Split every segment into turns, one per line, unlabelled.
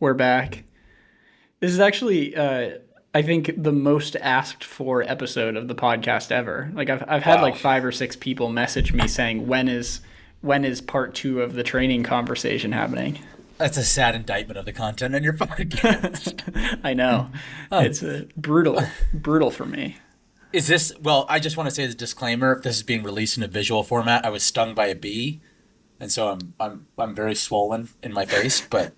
We're back. This is actually, I think, the most asked for episode of the podcast ever. Like I've had like
Wow.
5 or 6 people message me saying when is part two of the training conversation happening.
That's a sad indictment of the content on your podcast.
I know,
Huh.
it's brutal for me.
Is this, well, I just want to say as a disclaimer, if this is being released in a visual format, I was stung by a bee, and so I'm very swollen in my face, but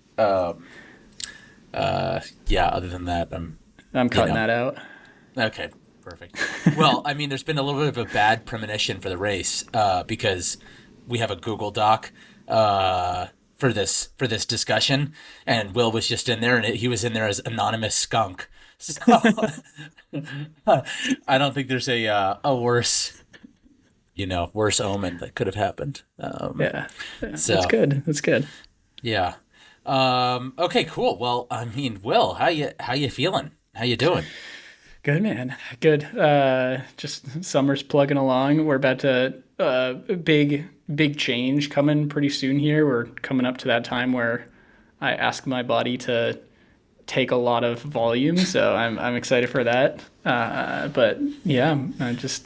yeah, other than that,
I'm
you
cutting
know,
that out.
okay, perfect. Well, I mean, there's been a little bit of a bad premonition for the race, because we have a Google Doc for this discussion, and Will was just in there, and he was in there as anonymous skunk. So I don't think there's a worse omen that could have happened.
Yeah, that's
So
good. That's good.
yeah. Okay, cool. Well, I mean, Will, how you feeling? How you doing?
Good man. Good. Just summer's plugging along. We're about to big change coming pretty soon here. We're coming up to that time where I ask my body to take a lot of volume, so I'm excited for that. But yeah, I'm just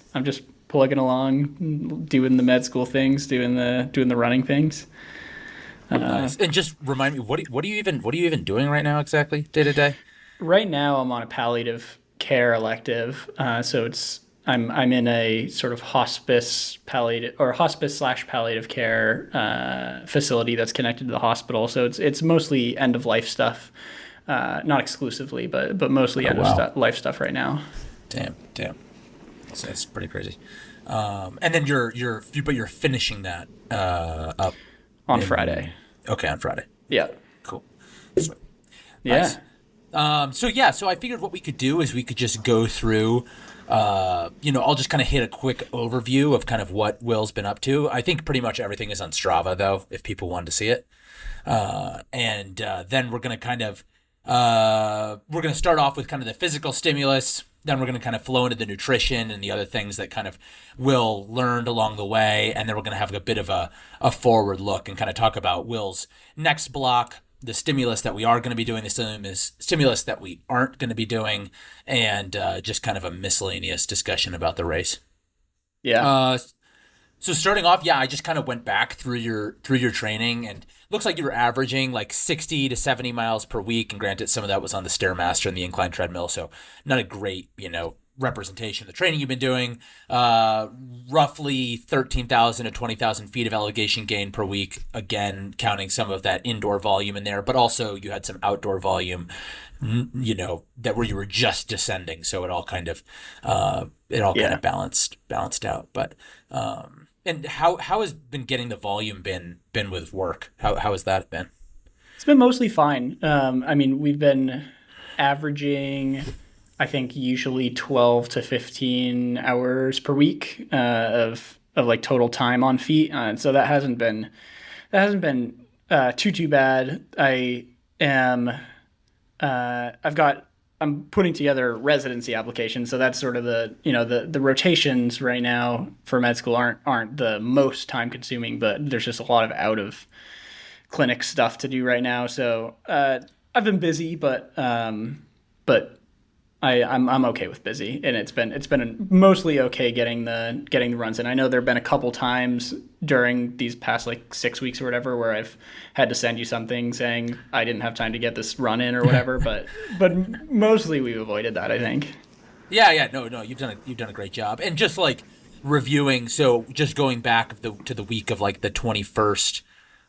plugging along, doing the med school things, doing the running things.
Nice. And just remind me, what are you even doing right now exactly, day to day?
Right now, I'm on a palliative care elective, so I'm in a sort of hospice slash palliative care facility that's connected to the hospital. So it's mostly end of life stuff, not exclusively, but mostly
Oh
end of
wow.
life stuff right now.
Damn. That's pretty crazy. And then but you're finishing that up
On Friday.
in okay on Friday.
Yeah,
Cool. Sweet.
yeah,
Nice. So I figured what we could do is we could just go through, I'll just kind of hit a quick overview of kind of what Will's been up to. I think pretty much everything is on Strava though, if people wanted to see it. And then we're gonna start off with kind of the physical stimulus. Then we're gonna kind of flow into the nutrition and the other things that kind of Will learned along the way, and then we're gonna have a bit of a forward look and kind of talk about Will's next block, the stimulus that we are going to be doing, the stimulus that we aren't going to be doing, and just kind of a miscellaneous discussion about the race.
yeah,
Uh, so starting off, yeah, I just kind of went back through your training, and looks like you were averaging like 60 to 70 miles per week. And granted, some of that was on the Stairmaster and the incline treadmill, so not a great representation of the training you've been doing. Roughly 13,000 to 20,000 feet of elevation gain per week. Again, counting some of that indoor volume in there, but also you had some outdoor volume, that where you were just descending. So it all kind of
yeah.
balanced out. But and how has been getting the volume been with work? How has that been?
It's been mostly fine. I mean, we've been averaging, I think, usually 12 to 15 hours per week of like total time on feet, and so that hasn't been too bad. I'm putting together residency applications, so that's sort of the rotations right now for med school aren't the most time consuming, but there's just a lot of out of clinic stuff to do right now. So I've been busy, but I'm okay with busy, and it's been mostly okay getting the runs in. I know there have been a couple times during these past like 6 weeks or whatever where I've had to send you something saying I didn't have time to get this run in or whatever, but mostly we've avoided that, I think.
Yeah, no, you've done a great job, and just like reviewing. So just going back to the week of like the 21st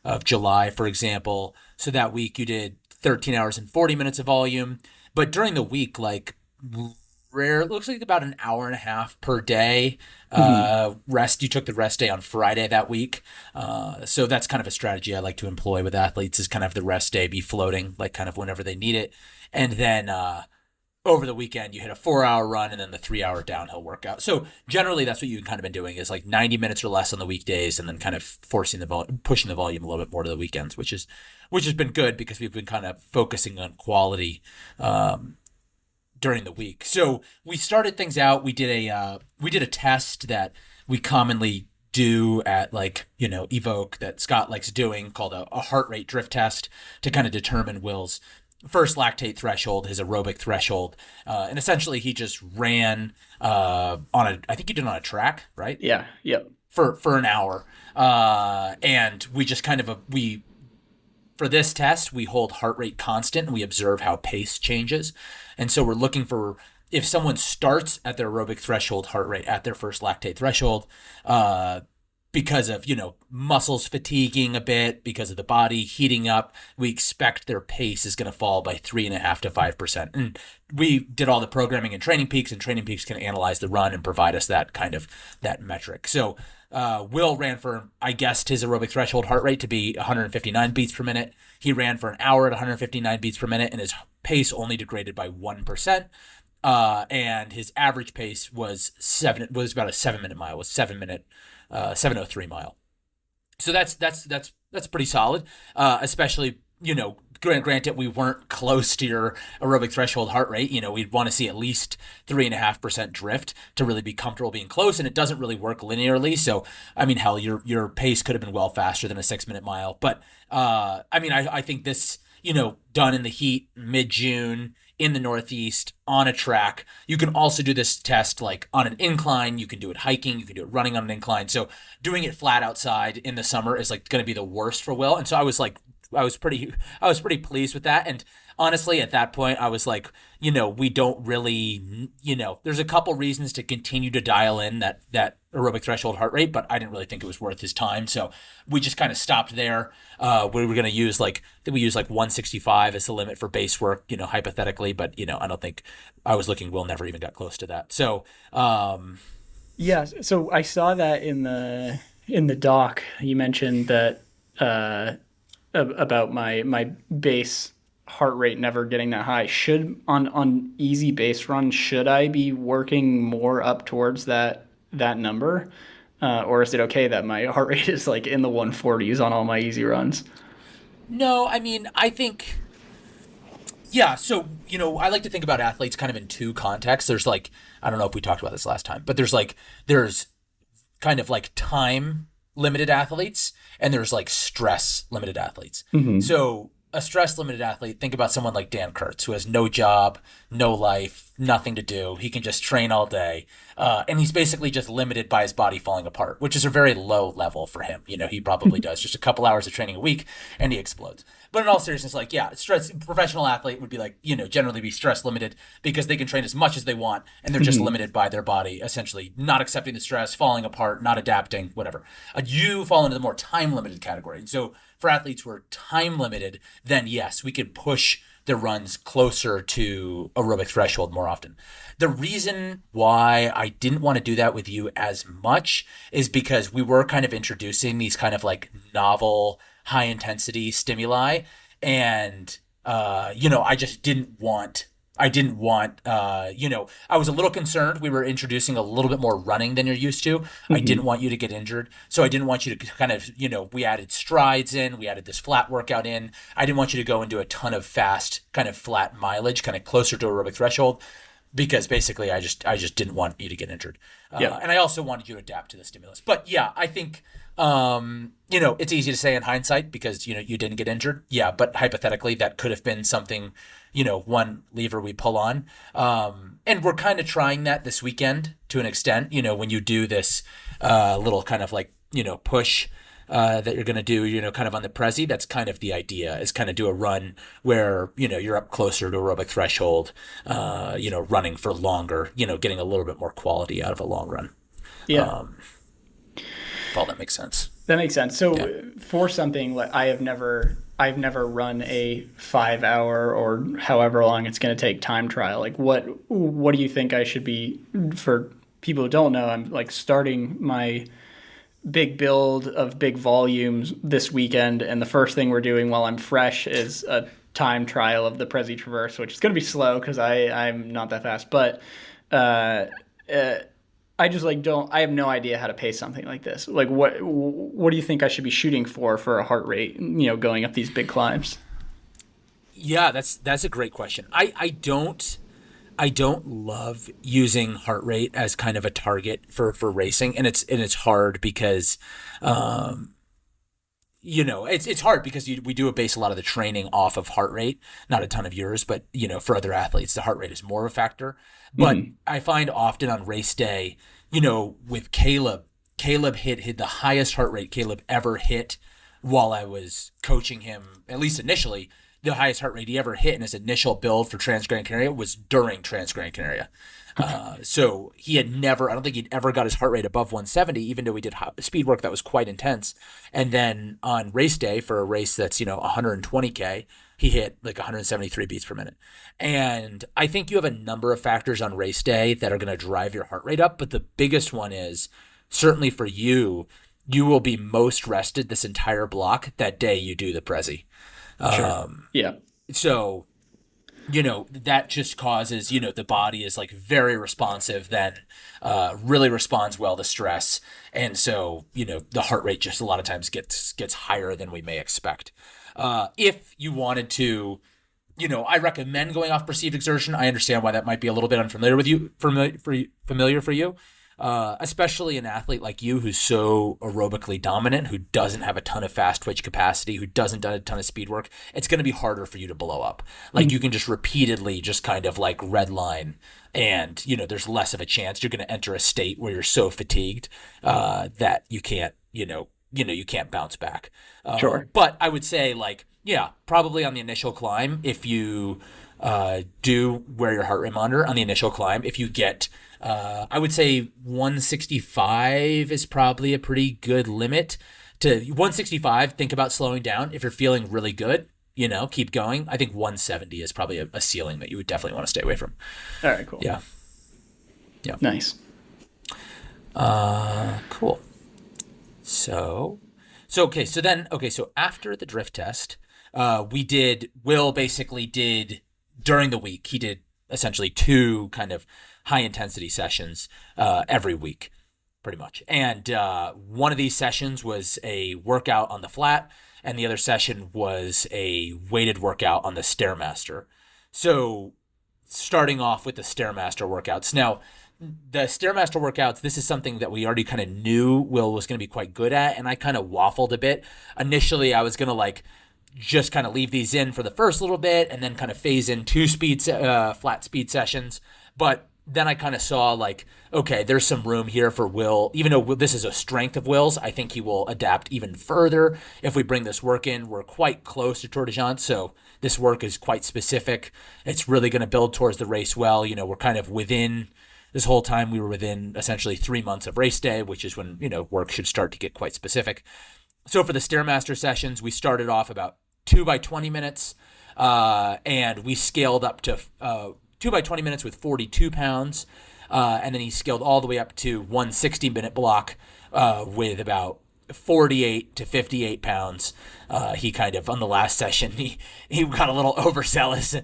of July, for example. So that week you did 13 hours and 40 minutes of volume, but during the week, like rare, it looks like about an hour and a half per day.
Mm-hmm.
Rest, you took the rest day on Friday that week. So that's kind of a strategy I like to employ with athletes, is kind of the rest day be floating like kind of whenever they need it. And then over the weekend you hit a 4 hour run and then the 3 hour downhill workout. So generally that's what you've kind of been doing, is like 90 minutes or less on the weekdays, and then kind of pushing the volume a little bit more to the weekends, which has been good because we've been kind of focusing on quality during the week. So we started things out. We did a test that we commonly do at like, Evoke that Scott likes doing called a heart rate drift test to kind of determine Will's first lactate threshold, his aerobic threshold. And essentially he just ran I think he did it on a track, right?
Yeah. Yep.
For an hour. And we just kind of, for this test, we hold heart rate constant and we observe how pace changes. And so we're looking for if someone starts at their aerobic threshold heart rate at their first lactate threshold, because of, muscles fatiguing a bit, because of the body heating up, we expect their pace is going to fall by 3.5 to 5%. And we did all the programming in Training Peaks, and Training Peaks can analyze the run and provide us that metric. So Will ran for, I guessed his aerobic threshold heart rate to be 159 beats per minute. He ran for an hour at 159 beats per minute, and his pace only degraded by 1%. And his average pace was about a 7-minute mile, was 7:03 mile. So that's pretty solid, especially, granted, we weren't close to your aerobic threshold heart rate. We'd want to see at least 3.5% drift to really be comfortable being close, and it doesn't really work linearly. So, I mean, hell, your pace could have been well faster than a 6-minute mile. But, I think this, done in the heat, mid-June, in the Northeast, on a track. You can also do this test like on an incline. You can do it hiking. You can do it running on an incline. So doing it flat outside in the summer is like going to be the worst for Will. And so I was pretty pleased with that. And honestly, at that point, I was like, we don't really, there's a couple reasons to continue to dial in that aerobic threshold heart rate, but I didn't really think it was worth his time. So we just kind of stopped there. We were going to use like 165 as the limit for base work, hypothetically, but, I don't think I was looking, Will never even got close to that. So,
Yeah. So I saw that in the doc. You mentioned that about my base heart rate never getting that high. Should on easy base run, should I be working more up towards that number, or is it okay that my heart rate is like in the 140s on all my easy runs?
no, I mean, I think, yeah. So, I like to think about athletes kind of in two contexts. There's like, I don't know if we talked about this last time, but there's kind of like time limited athletes and there's like stress limited athletes.
Mm-hmm.
So a stress limited athlete, think about someone like Dan Kurtz, who has no job, no life, nothing to do. He can just train all day. And he's basically just limited by his body falling apart, which is a very low level for him. He probably does just a couple hours of training a week and he explodes. But in all seriousness, like, yeah, professional athlete would be like, generally be stress limited because they can train as much as they want and they're just limited by their body, essentially not accepting the stress, falling apart, not adapting, whatever. You fall into the more time limited category. And so for athletes who are time limited, then yes, we could push their runs closer to aerobic threshold more often. The reason why I didn't want to do that with you as much is because we were kind of introducing these kind of like novel high intensity stimuli. And, I just didn't want, I was a little concerned. We were introducing a little bit more running than you're used to. I didn't want you to get injured. So I didn't want you to kind of, we added strides in, we added this flat workout in. I didn't want you to go into a ton of fast, kind of flat mileage, kind of closer to aerobic threshold, because basically I just didn't want you to get injured.
Yeah.
And I also wanted you to adapt to the stimulus. But yeah, I think, it's easy to say in hindsight because, you didn't get injured. Yeah. But hypothetically, that could have been something, one lever we pull on. And we're kind of trying that this weekend to an extent, when you do this little kind of like, push that you're going to do, kind of on the Prezi. That's kind of the idea, is kind of do a run where, you're up closer to aerobic threshold, running for longer, getting a little bit more quality out of a long run.
Yeah.
If all that makes sense.
That makes sense. So for something like I've never run a 5 hour or however long it's going to take time trial. Like what do you think I should be, for people who don't know, I'm like starting my big build of big volumes this weekend. And the first thing we're doing while I'm fresh is a time trial of the Prezi Traverse, which is going to be slow because I'm not that fast, but, I just like I have no idea how to pace something like this. Like what do you think I should be shooting for a heart rate, going up these big climbs?
Yeah, that's a great question. I don't I don't love using heart rate as kind of a target for racing, and it's hard because, um, it's hard because we do base a lot of the training off of heart rate, not a ton of yours, but for other athletes, the heart rate is more of a factor. But
Hmm.
I find often on race day, with Caleb hit the highest heart rate Caleb ever hit while I was coaching him, at least initially. The highest heart rate he ever hit in his initial build for Trans Gran Canaria was during Trans Gran Canaria. So he had never, I don't think he'd ever got his heart rate above 170, even though we did speed work that was quite intense. And then on race day for a race that's, 120K, he hit like 173 beats per minute. And I think you have a number of factors on race day that are going to drive your heart rate up. But the biggest one is certainly for you, you will be most rested this entire block that day you do the Prezi.
Sure. Yeah.
So that just causes, the body is like very responsive, then really responds well to stress. And so, the heart rate just a lot of times gets higher than we may expect. If you wanted to, I recommend going off perceived exertion. I understand why that might be a little bit unfamiliar with you, familiar for you. Especially an athlete like you who's so aerobically dominant, who doesn't have a ton of fast twitch capacity, who doesn't do a ton of speed work, it's going to be harder for you to blow up. Like you can just repeatedly just kind of like red line, and there's less of a chance you're going to enter a state where you're so fatigued that you can't you can't bounce back.
Sure.
But I would say like yeah, probably on the initial climb if you do wear your heart rate monitor on the initial climb. If you get, I would say 165 is probably a pretty good limit. To 165, think about slowing down. If you're feeling really good, keep going. I think 170 is probably a ceiling that you would definitely want to stay away from.
All right, cool.
Yeah. Yeah.
Nice.
Cool. So after the drift test, Will basically did during the week, he did essentially two kind of high intensity sessions every week, pretty much. And one of these sessions was a workout on the flat, and the other session was a weighted workout on the Stairmaster. So starting off with the Stairmaster workouts. Now, the Stairmaster workouts, this is something that we already kind of knew Will was going to be quite good at, and I kind of waffled a bit. Initially, I was going to like just kind of leave these in for the first little bit and then kind of phase in flat speed sessions. But then I kind of saw like, okay, there's some room here for Will. Even though this is a strength of Will's, I think he will adapt even further if we bring this work in. We're quite close to Tor Des Geants, so this work is quite specific. It's really going to build towards the race well. We're kind of within this whole time we were within essentially 3 months of race day, which is when, work should start to get quite specific. So for the Stairmaster sessions, we started off about 2 by 20 minutes, and we scaled up to 2 by 20 minutes with 42 pounds, and then he scaled all the way up to 160-minute block with about 48 to 58 pounds. He kind of, on the last session, he got a little overzealous.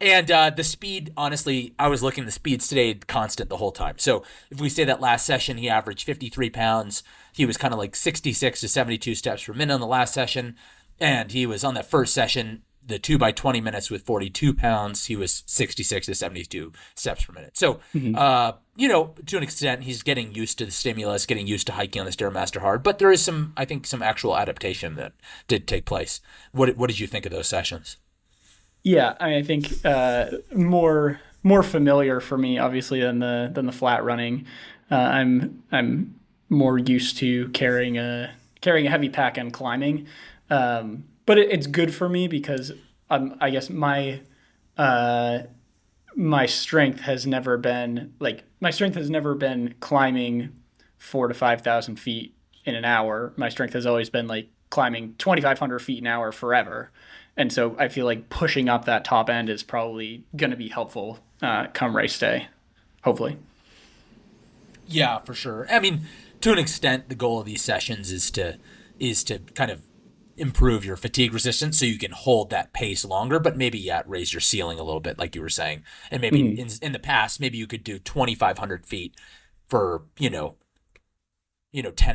And the speed, honestly, I was looking, the speed stayed constant the whole time. So if we say that last session, he averaged 53 pounds. He was kind of like 66 to 72 steps per minute on the last session. And he was on that first session, the 2 by 20 minutes with 42 pounds. He was 66 to 72 steps per minute. So, to an extent, he's getting used to the stimulus, getting used to hiking on the Stairmaster hard. But there is some actual adaptation that did take place. What did you think of those sessions?
Yeah, I think more familiar for me, obviously, than the flat running. I'm more used to carrying a heavy pack and climbing, but it's good for me because I guess my strength has never been climbing 4,000 to 5,000 feet in an hour. My strength has always been like climbing 2,500 feet an hour forever. And so I feel like pushing up that top end is probably going to be helpful come race day, hopefully.
Yeah, for sure. I mean, to an extent, the goal of these sessions is to kind of improve your fatigue resistance so you can hold that pace longer, but maybe raise your ceiling a little bit, like you were saying. And maybe in the past, maybe you could do 2,500 feet for 10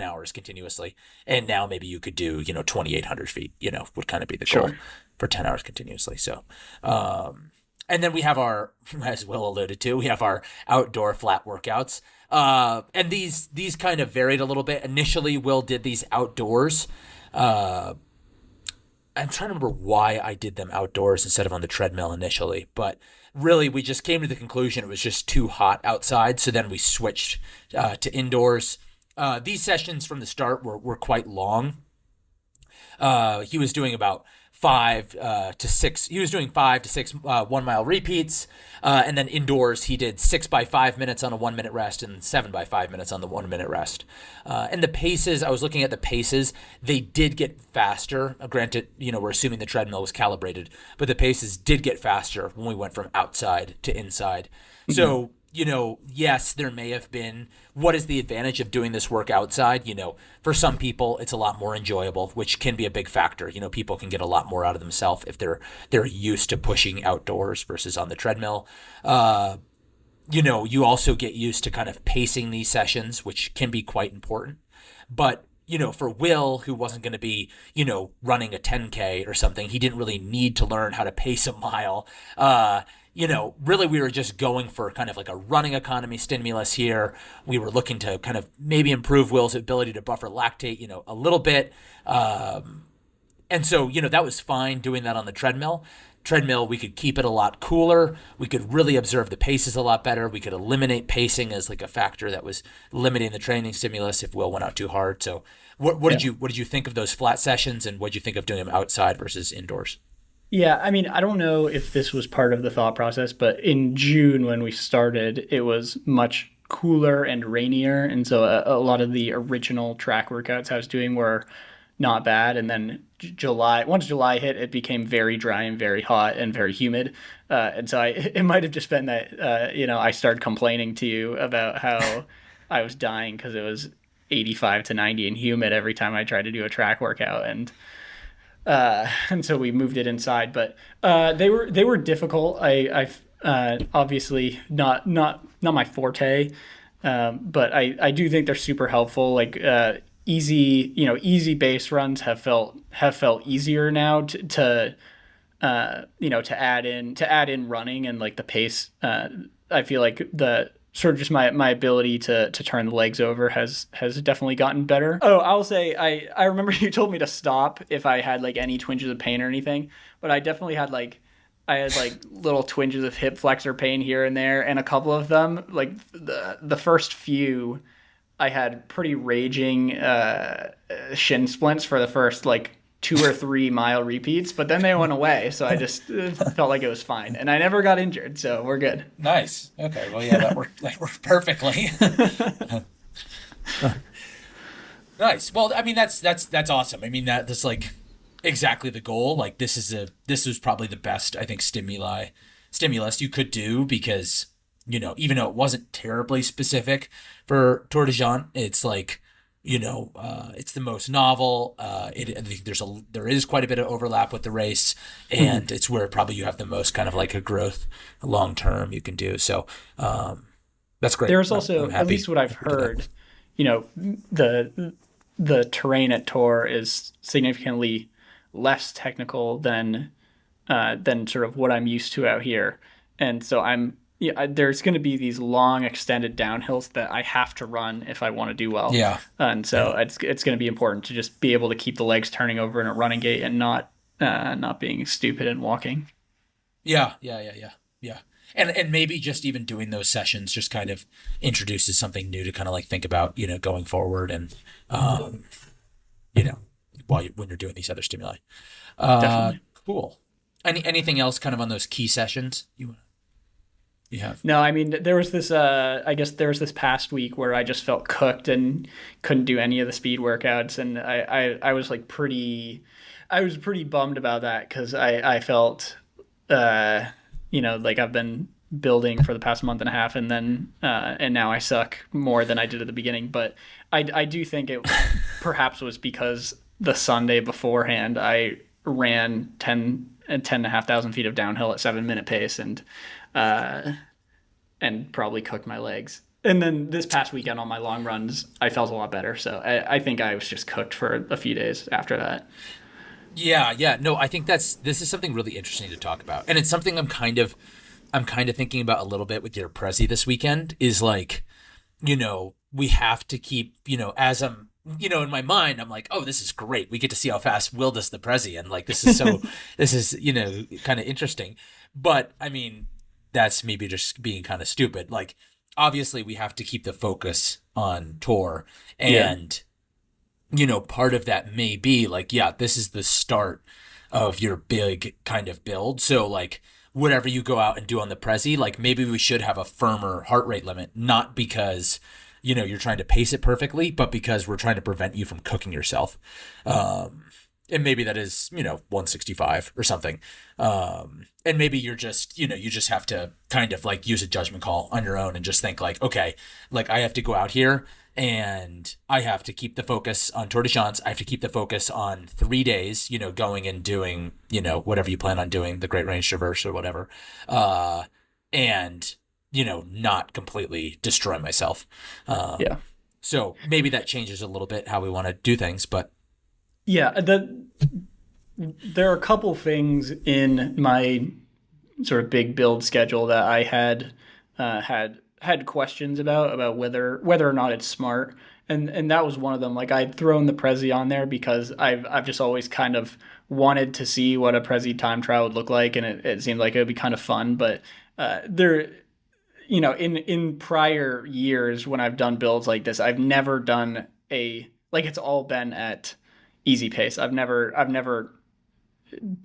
hours continuously, and now maybe you could do 2,800 feet. Would kind of be the goal
Sure.
for 10 hours continuously. So, And then we have our, as Will alluded to, we have our outdoor flat workouts. And these kind of varied a little bit. Initially, Will did these outdoors. Uh, I'm trying to remember why I did them outdoors instead of on the treadmill initially, but really we just came to the conclusion it was just too hot outside. So then we switched to indoors. These sessions from the start were quite long. He was doing about 5 to 6. He was doing 5 to 6 1 mile repeats, and then indoors he did 6 by 5 minutes on a 1 minute rest and 7 by 5 minutes on the 1 minute rest. And the paces, I was looking at the paces, they did get faster. Granted, we're assuming the treadmill was calibrated, but the paces did get faster when we went from outside to inside. So yes, there may have been. What is the advantage of doing this work outside? For some people, it's a lot more enjoyable, which can be a big factor. People can get a lot more out of themselves if they're used to pushing outdoors versus on the treadmill. You also get used to kind of pacing these sessions, which can be quite important. But for Will, who wasn't going to be, running a 10K or something, he didn't really need to learn how to pace a mile. Really we were just going for kind of like a running economy stimulus here. We were looking to kind of maybe improve Will's ability to buffer lactate, a little bit. And so, that was fine doing that on the treadmill. We could keep it a lot cooler. We could really observe the paces a lot better. We could eliminate pacing as like a factor that was limiting the training stimulus if Will went out too hard. So what did you think of those flat sessions, and what did you think of doing them outside versus indoors?
Yeah, I mean, I don't know if this was part of the thought process, but in June when we started, it was much cooler and rainier, and so a lot of the original track workouts I was doing were not bad. And then once July hit, it became very dry and very hot and very humid, and so it might have just been that I started complaining to you about how I was dying because it was 85 to 90 and humid every time I tried to do a track workout, and so we moved it inside. But they were difficult. I obviously not my forte, but I do think they're super helpful. Like easy base runs have felt easier now to add in running and like the pace. I feel like the sort of just my ability to turn the legs over has definitely gotten better. Oh, I'll say I remember you told me to stop if I had like any twinges of pain or anything, but I definitely had like little twinges of hip flexor pain here and there, and a couple of them, like the first few, I had pretty raging shin splints for the first like 2 or 3 mile repeats, but then they went away. So I just felt like it was fine, and I never got injured, so we're good.
Nice. Okay. Well, yeah, that worked perfectly. Nice. Well, I mean, that's awesome. I mean, that's like exactly the goal. Like this was probably the best, I think, stimulus you could do, because even though it wasn't terribly specific for Tor des Geants, it's like, it's the most novel. I think there is quite a bit of overlap with the race, and it's where probably you have the most kind of like a growth long term you can do. So that's great.
There's also,
I'm
at
happy.
least what I've
Happy to do that.
heard, the terrain at Tor is significantly less technical than sort of what I'm used to out here, and so there's going to be these long extended downhills that I have to run if I want to do well,
Yeah.
and so
Yeah.
it's going to be important to just be able to keep the legs turning over in a running gait and not being stupid and walking.
Yeah. Yeah. Yeah. Yeah. Yeah. And maybe just even doing those sessions just kind of introduces something new to kind of like think about, going forward, and you know, when you're doing these other stimuli.
Definitely.
Cool. Anything else kind of on those key sessions you have?
No, I mean there was this. I guess there was this past week where I just felt cooked and couldn't do any of the speed workouts, and I was like I was pretty bummed about that because I felt, like I've been building for the past month and a half, and now I suck more than I did at the beginning. But I do think it perhaps was because the Sunday beforehand I ran 10,500 feet of downhill at 7 minute pace, uh, and probably cooked my legs. And then this past weekend on my long runs, I felt a lot better. So I think I was just cooked for a few days after that.
Yeah. No, I think this is something really interesting to talk about. And it's something I'm kind of thinking about a little bit with your Prezi this weekend is like, we have to keep, as I'm, in my mind, I'm like, oh, this is great. We get to see how fast Will does the Prezi. And like, this is, kind of interesting. But I mean, that's maybe just being kind of stupid. Like, obviously, we have to keep the focus on Tor.
Yeah.
And, part of that may be like, yeah, this is the start of your big kind of build. So, like, whatever you go out and do on the Prezi, like maybe we should have a firmer heart rate limit, not because you're trying to pace it perfectly, but because we're trying to prevent you from cooking yourself. Um, and maybe that is 165 or something. And maybe you're just you just have to kind of like use a judgment call on your own and just think like, okay, like I have to go out here and I have to keep the focus on Tor Des Geants. I have to keep the focus on 3 days, going and doing, whatever you plan on doing, the Great Range Traverse or whatever. And, not completely destroy myself.
Yeah.
So maybe that changes a little bit how we want to do things, but
Yeah. There are a couple things in my sort of big build schedule that I had questions about whether or not it's smart, and that was one of them. Like I'd thrown the Prezi on there because I've just always kind of wanted to see what a Prezi time trial would look like, and it seemed like it would be kind of fun. But there, in prior years when I've done builds like this, I've never done a like it's all been at easy pace. I've never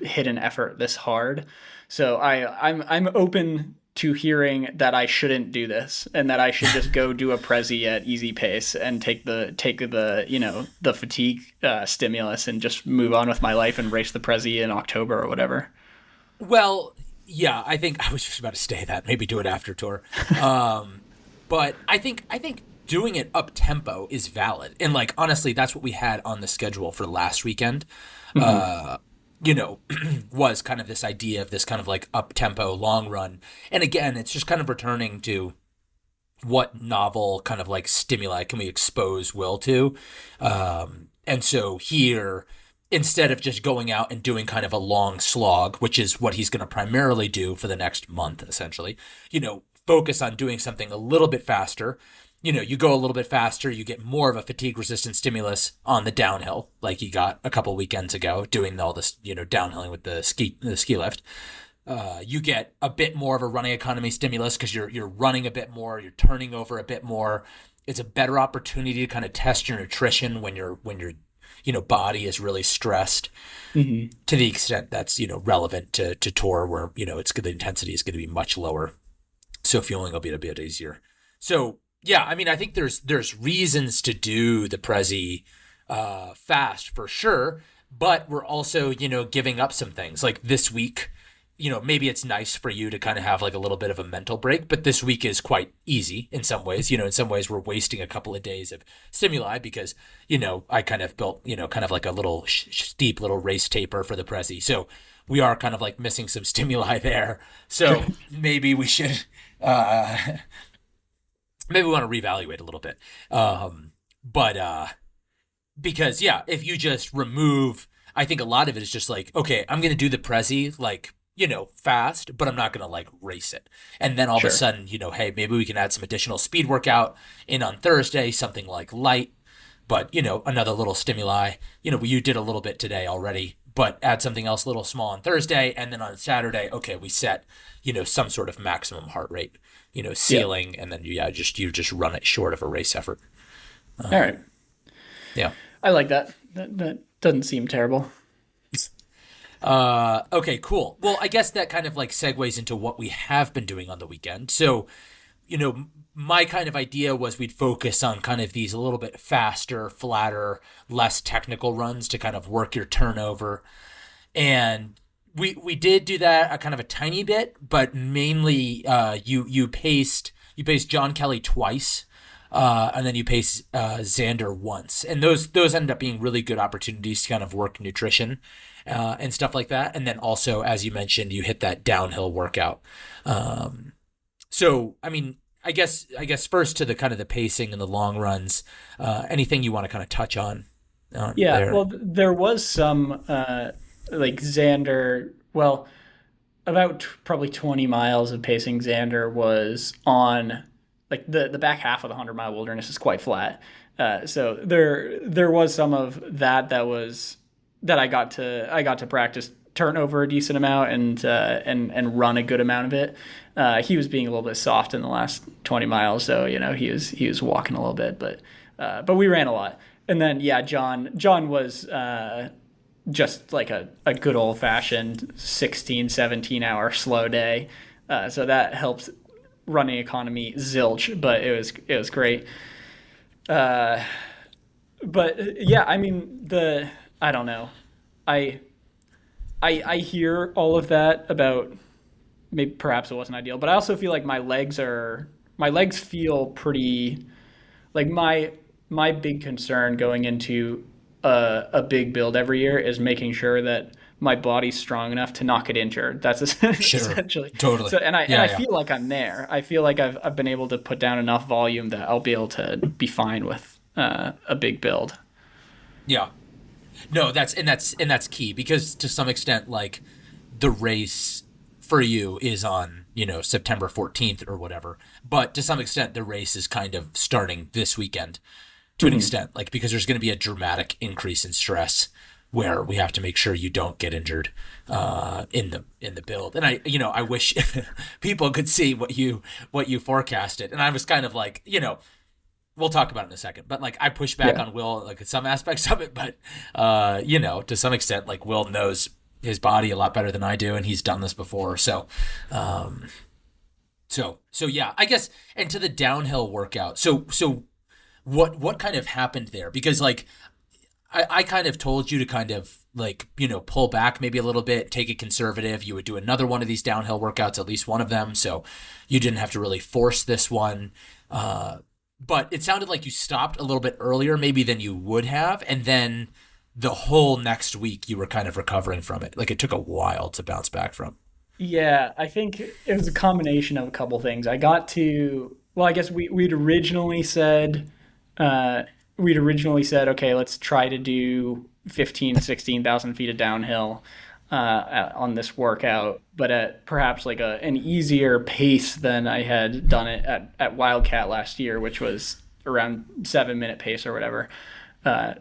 hit an effort this hard. So I'm open to hearing that I shouldn't do this and that I should just go do a Prezi at easy pace and take the the fatigue stimulus and just move on with my life and race the Prezi in October or whatever.
well, yeah, I think I was just about to say that. Maybe do it after tour. But I think doing it up tempo is valid. And like honestly, that's what we had on the schedule for last weekend.
Mm-hmm.
You know, was kind of this idea of this kind of like up tempo long run. And again, it's just kind of returning to what novel kind of like stimuli can we expose Will to? And so here, instead of just going out and doing kind of a long slog, which is what he's going to primarily do for the next month, essentially, focus on doing something a little bit faster. You go a little bit faster, you get more of a fatigue resistant stimulus on the downhill, like you got a couple weekends ago, doing all this, downhilling with the ski lift. You get a bit more of a running economy stimulus because you're running a bit more, you're turning over a bit more. It's a better opportunity to kind of test your nutrition when your body is really stressed
Mm-hmm.
to the extent that's relevant to tour where it's the intensity is going to be much lower, so fueling will be a bit easier. So yeah, I mean, I think there's reasons to do the Prezi fast for sure, but we're also giving up some things like this week. Maybe it's nice for you to kind of have like a little bit of a mental break, but this week is quite easy in some ways. In some ways we're wasting a couple of days of stimuli because, I kind of built, kind of like a little steep little race taper for the Prezi. So we are kind of like missing some stimuli there. So maybe we should, maybe we want to reevaluate a little bit. But because yeah, if you just remove, I think a lot of it is just like, okay, I'm gonna do the Prezi like fast, but I'm not gonna like race it. And then all of a
Sure.
sudden, hey, maybe we can add some additional speed workout in on Thursday, something like light, but another little stimuli. You did a little bit today already, but add something else a little small on Thursday, and then on Saturday, okay, we set some sort of maximum heart rate,
Yeah.
ceiling, and then you just run it short of a race effort.
All right.
Yeah.
I like that. That doesn't seem terrible.
Okay, cool. Well, I guess that kind of like segues into what we have been doing on the weekend. So, my kind of idea was we'd focus on kind of these a little bit faster, flatter, less technical runs to kind of work your turnover. And we did do that a kind of a tiny bit, but mainly you paced John Kelly twice. And then you pace Xander once, and those ended up being really good opportunities to kind of work nutrition and stuff like that. And then also, as you mentioned, you hit that downhill workout. So I mean, I guess first to the kind of the pacing and the long runs. Anything you want to kind of touch on
Yeah,
there.
well, there was some like Xander. Well, about probably 20 miles of pacing Xander was on like the back half of the 100-mile wilderness is quite flat. So there was some of that was that I got to practice turnover a decent amount and run a good amount of it. He was being a little bit soft in the last 20 miles, so he was walking a little bit, but we ran a lot. And then yeah, John was just like a good old fashioned 16, 17 hour slow day. So that helped running economy zilch, but it was great. Uh, but yeah, I mean I don't know. I I hear all of that about maybe perhaps it wasn't ideal, but I also feel like my legs feel pretty like my big concern going into a big build every year is making sure that my body's strong enough to not get injured. That's
Sure.
essentially
Totally.
so. And I
Yeah, yeah.
feel like I'm there. I feel like I've been able to put down enough volume that I'll be able to be fine with a big build.
Yeah. No, that's key because to some extent, like the race for you is on, September 14th or whatever. But to some extent, the race is kind of starting this weekend to an
Mm-hmm.
extent, like because there's going to be a dramatic increase in stress where we have to make sure you don't get injured in the build. And I wish people could see what you forecasted. And I was kind of like, we'll talk about it in a second. But like I push back
Yeah.
on Will like in some aspects of it, but to some extent, like Will knows his body a lot better than I do, and he's done this before. So yeah, I guess. And to the downhill workout. So what kind of happened there? Because like I kind of told you to kind of like, pull back maybe a little bit, take it conservative. You would do another one of these downhill workouts, at least one of them. So you didn't have to really force this one. But it sounded like you stopped a little bit earlier, maybe than you would have. And then the whole next week you were kind of recovering from it. Like it took a while to bounce back from.
Yeah, I think it was a combination of a couple things. Well, I guess uh, we'd originally said, okay, let's try to do 15, 16,000 feet of downhill on this workout, but at perhaps like an easier pace than I had done it at Wildcat last year, which was around 7 minute pace or whatever,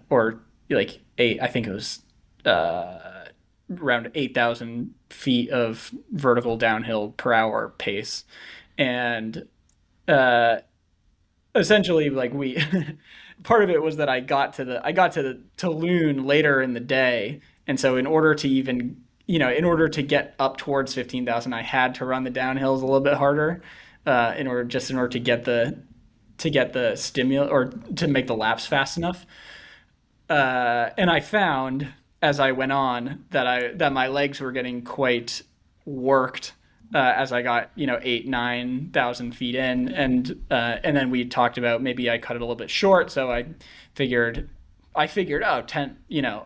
or like eight. I think it was around 8,000 feet of vertical downhill per hour pace, and uh, essentially like we part of it was that I got to Loon later in the day, and so in order to even in order to get up towards 15,000, I had to run the downhills a little bit harder, in order to get the stimulus or to make the laps fast enough. And I found as I went on that my legs were getting quite worked as I got 8-9,000 feet in, and then we talked about maybe I cut it a little bit short, so figured I figured, oh, 10,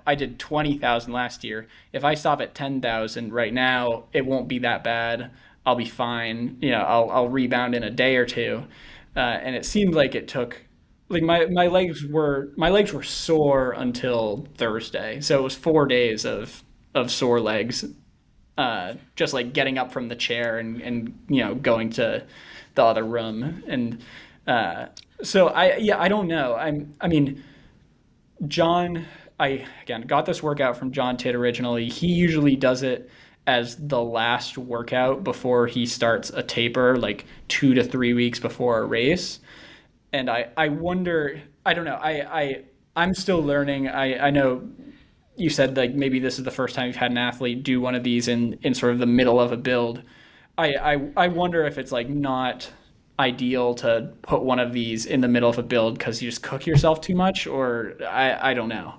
I did 20,000 last year. If I stop at 10,000 right now, it won't be that bad. I'll be fine. I'll rebound in a day or two. And it seemed like it took, like my legs were sore until Thursday. So it was 4 days of sore legs, just like getting up from the chair and going to the other room. And so I don't know. I mean, John, I again got this workout from John Titt originally. He usually does it as the last workout before he starts a taper, like 2 to 3 weeks before a race. And I wonder, I don't know, I'm still learning. I know you said like maybe this is the first time you've had an athlete do one of these in sort of the middle of a build. I wonder if it's like not ideal to put one of these in the middle of a build because you just cook yourself too much, or I don't know.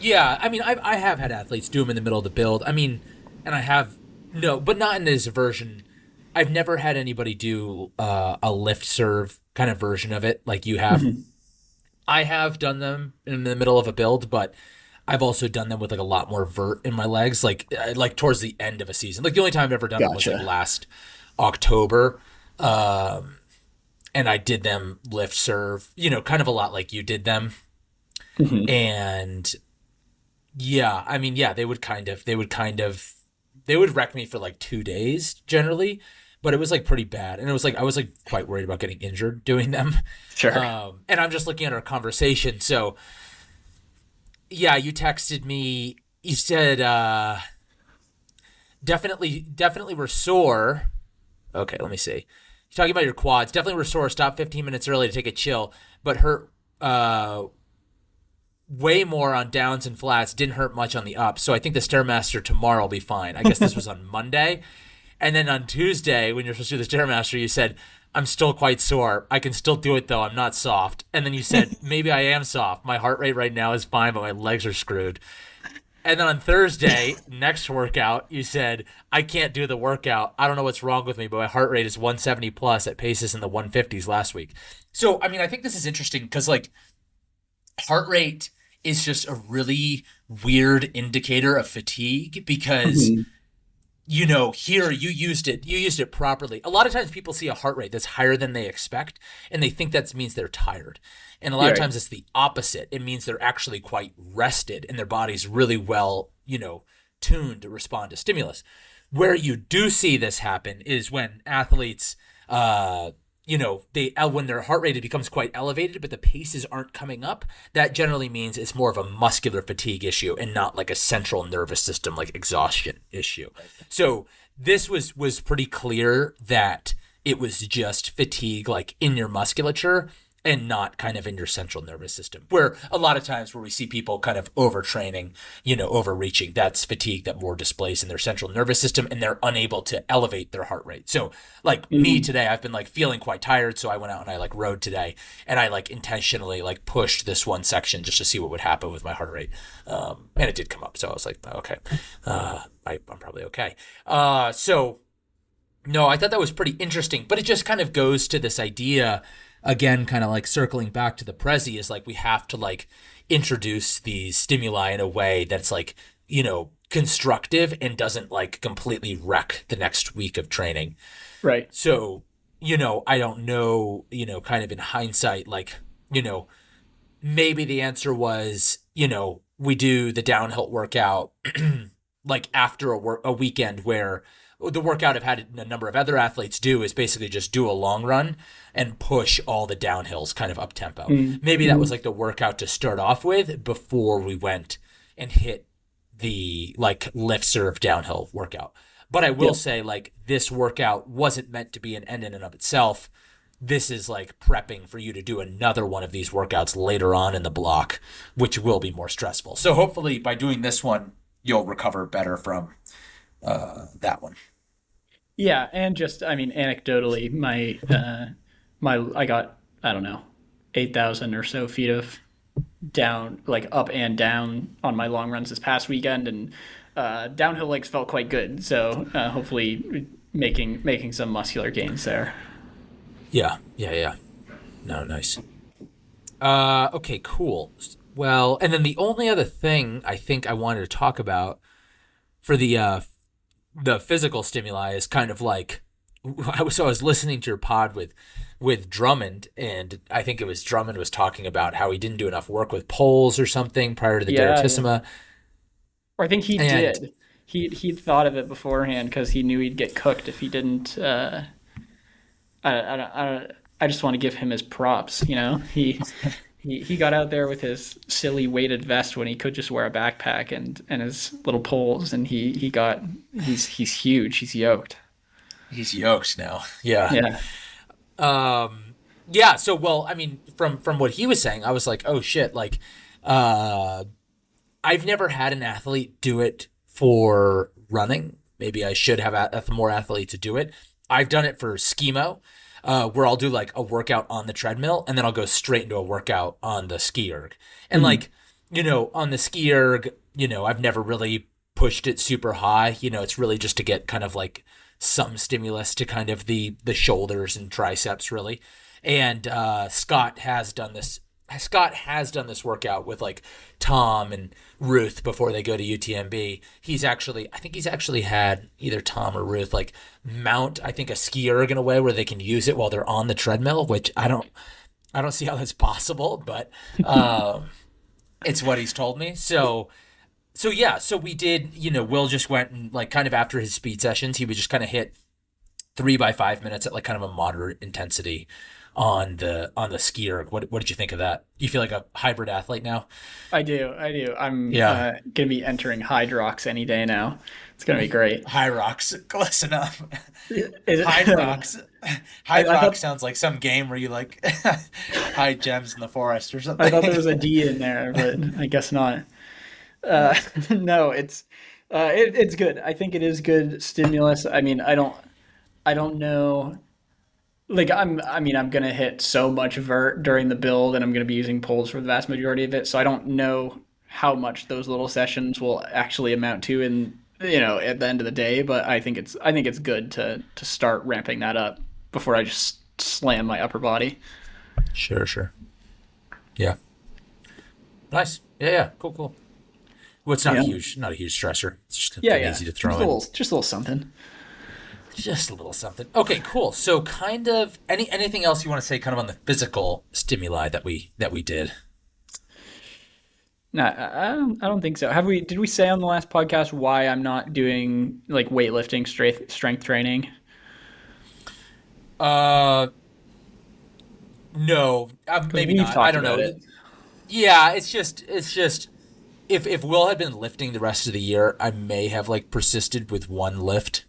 Yeah, I mean, I have had athletes do them in the middle of the build. I mean, and I have no, but not in this version. I've never had anybody do a lift serve kind of version of it like you have.
Mhm.
I have done them in the middle of a build, but I've also done them with like a lot more vert in my legs, like towards the end of a season. Like the only time I've ever done them was like
Gotcha.
last October, um, and I did them lift serve, kind of a lot like you did them.
Mhm.
And yeah, I mean, yeah, they would wreck me for like 2 days generally, but it was like pretty bad. And it was like, I was like quite worried about getting injured doing them.
Sure.
And I'm just looking at our conversation. So yeah, you texted me, you said, definitely were sore. Okay, let me see. You're talking about your quads. Definitely were sore. Stop 15 minutes early to take a chill, but hurt way more on downs and flats. Didn't hurt much on the ups. So I think the Stairmaster tomorrow will be fine. I guess this was on Monday. And then on Tuesday, when you're supposed to do the Stairmaster, you said, I'm still quite sore. I can still do it though. I'm not soft. And then you said, maybe I am soft. My heart rate right now is fine, but my legs are screwed. And then on Thursday, next workout, you said, I can't do the workout. I don't know what's wrong with me, but my heart rate is 170 plus at paces in the 150s last week. So, I mean, I think this is interesting because, like, heart rate is just a really weird indicator of fatigue because
Mhm.
here you used it properly. A lot of times people see a heart rate that's higher than they expect and they think that means they're tired. And a lot
You're
of
right.
times it's the opposite. It means they're actually quite rested and their body's really well, tuned to respond to stimulus. Where you do see this happen is when athletes they when their heart rate becomes quite elevated, but the paces aren't coming up. That generally means it's more of a muscular fatigue issue and not like a central nervous system like exhaustion issue. So this was pretty clear that it was just fatigue like in your musculature and not kind of in your central nervous system. Where a lot of times where we see people kind of overtraining, overreaching, that's fatigue that more displays in their central nervous system and they're unable to elevate their heart rate. So like me
Mhm.
today, I've been like feeling quite tired. So I went out and I like rode today and I like intentionally like pushed this one section just to see what would happen with my heart rate. And it did come up. So I was like, okay, I'm probably okay. So no, I thought that was pretty interesting, but it just kind of goes to this idea again, kind of like circling back to the Prezi is like we have to like introduce these stimuli in a way that's like, constructive and doesn't like completely wreck the next week of training.
Right.
So, I don't know, kind of in hindsight, like, you know, maybe the answer was, we do the downhill workout like after a weekend where the workout I've had a number of other athletes do is basically just do a long run and push all the downhills kind of up tempo. Maybe that was
Mm-hmm.
like the workout to start off with before we went and hit the like lift serve downhill workout. But I will
Yep.
say like this workout wasn't meant to be an end in and of itself. This is like prepping for you to do another one of these workouts later on in the block, which will be more stressful. So hopefully by doing this one, you'll recover better from that one.
Yeah, and just I mean, anecdotally, my I got I don't know 8,000 or so feet of down like up and down on my long runs this past weekend, and downhill legs felt quite good. So hopefully making some muscular gains there.
Yeah, yeah, yeah. No, nice. Okay, cool. Well, and then the only other thing I think I wanted to talk about for the physical stimuli is kind of like I was listening to your pod with Drummond, and I think it was Drummond was talking about how he didn't do enough work with poles or something prior to the
Yeah, yeah.
dermatissima,
Or I think he
and
did. He'd thought of it beforehand because he knew he'd get cooked if he didn't. I just want to give him his props. He got out there with his silly weighted vest when he could just wear a backpack and his little poles, and he's huge. He's yoked.
he's yoked now. Yeah.
Yeah.
Yeah, so well, I mean, from what he was saying, I was like, oh shit, like uh I've never had an athlete do it for running. Maybe I should have more athletes to do it. I've done it for skimo, where I'll do like a workout on the treadmill and then I'll go straight into a workout on the ski erg. And
Mhm.
like, on the ski erg, I've never really pushed it super high. It's really just to get kind of like some stimulus to kind of the shoulders and triceps really. And Scott has done this workout with like Tom and Ruth before they go to UTMB. I think he's actually had either Tom or Ruth like mount, I think, a ski erg in a way where they can use it while they're on the treadmill, which I don't see how that's possible, but It's what he's told me. So yeah, so we did, Will just went and like kind of after his speed sessions, he would just kind of hit 3 by 5 minutes at like kind of a moderate intensity on the skier. What did you think of that? Do you feel like a hybrid athlete now?
I do. I do. I'm
Yeah.
gonna be entering Hydrox any day now. It's gonna be great.
High rocks, close enough.
Is it,
Hide rocks. Hide
I
rock
thought
sounds like some game where you like hide gems in the forest or
I thought there
something.
was a D in there, but I guess not. No, it's good. I think it is good stimulus. I mean, I don't know. Like I mean, I'm gonna hit so much vert during the build, and I'm gonna be using poles for the vast majority of it. So I don't know how much those little sessions will actually amount to in at the end of the day. But I think it's good to start ramping that up before I just slam my upper body.
Sure, sure. Yeah. Nice. Yeah, yeah. Cool, cool. Well, it's
Yeah,
not a huge stressor. It's just
yeah,
something
yeah.
easy to throw in.
Just a little something.
Just a little something. Okay, cool. So kind of anything else you want to say kind of on the physical stimuli that we did?
No, I don't think so. Have we? Did we say on the last podcast why I'm not doing like weightlifting strength training?
Uh no,
Because
maybe
we've
not. I
talked
don't
about
know.
it.
Yeah, it's just if Will had been lifting the rest of the year, I may have like persisted with one lift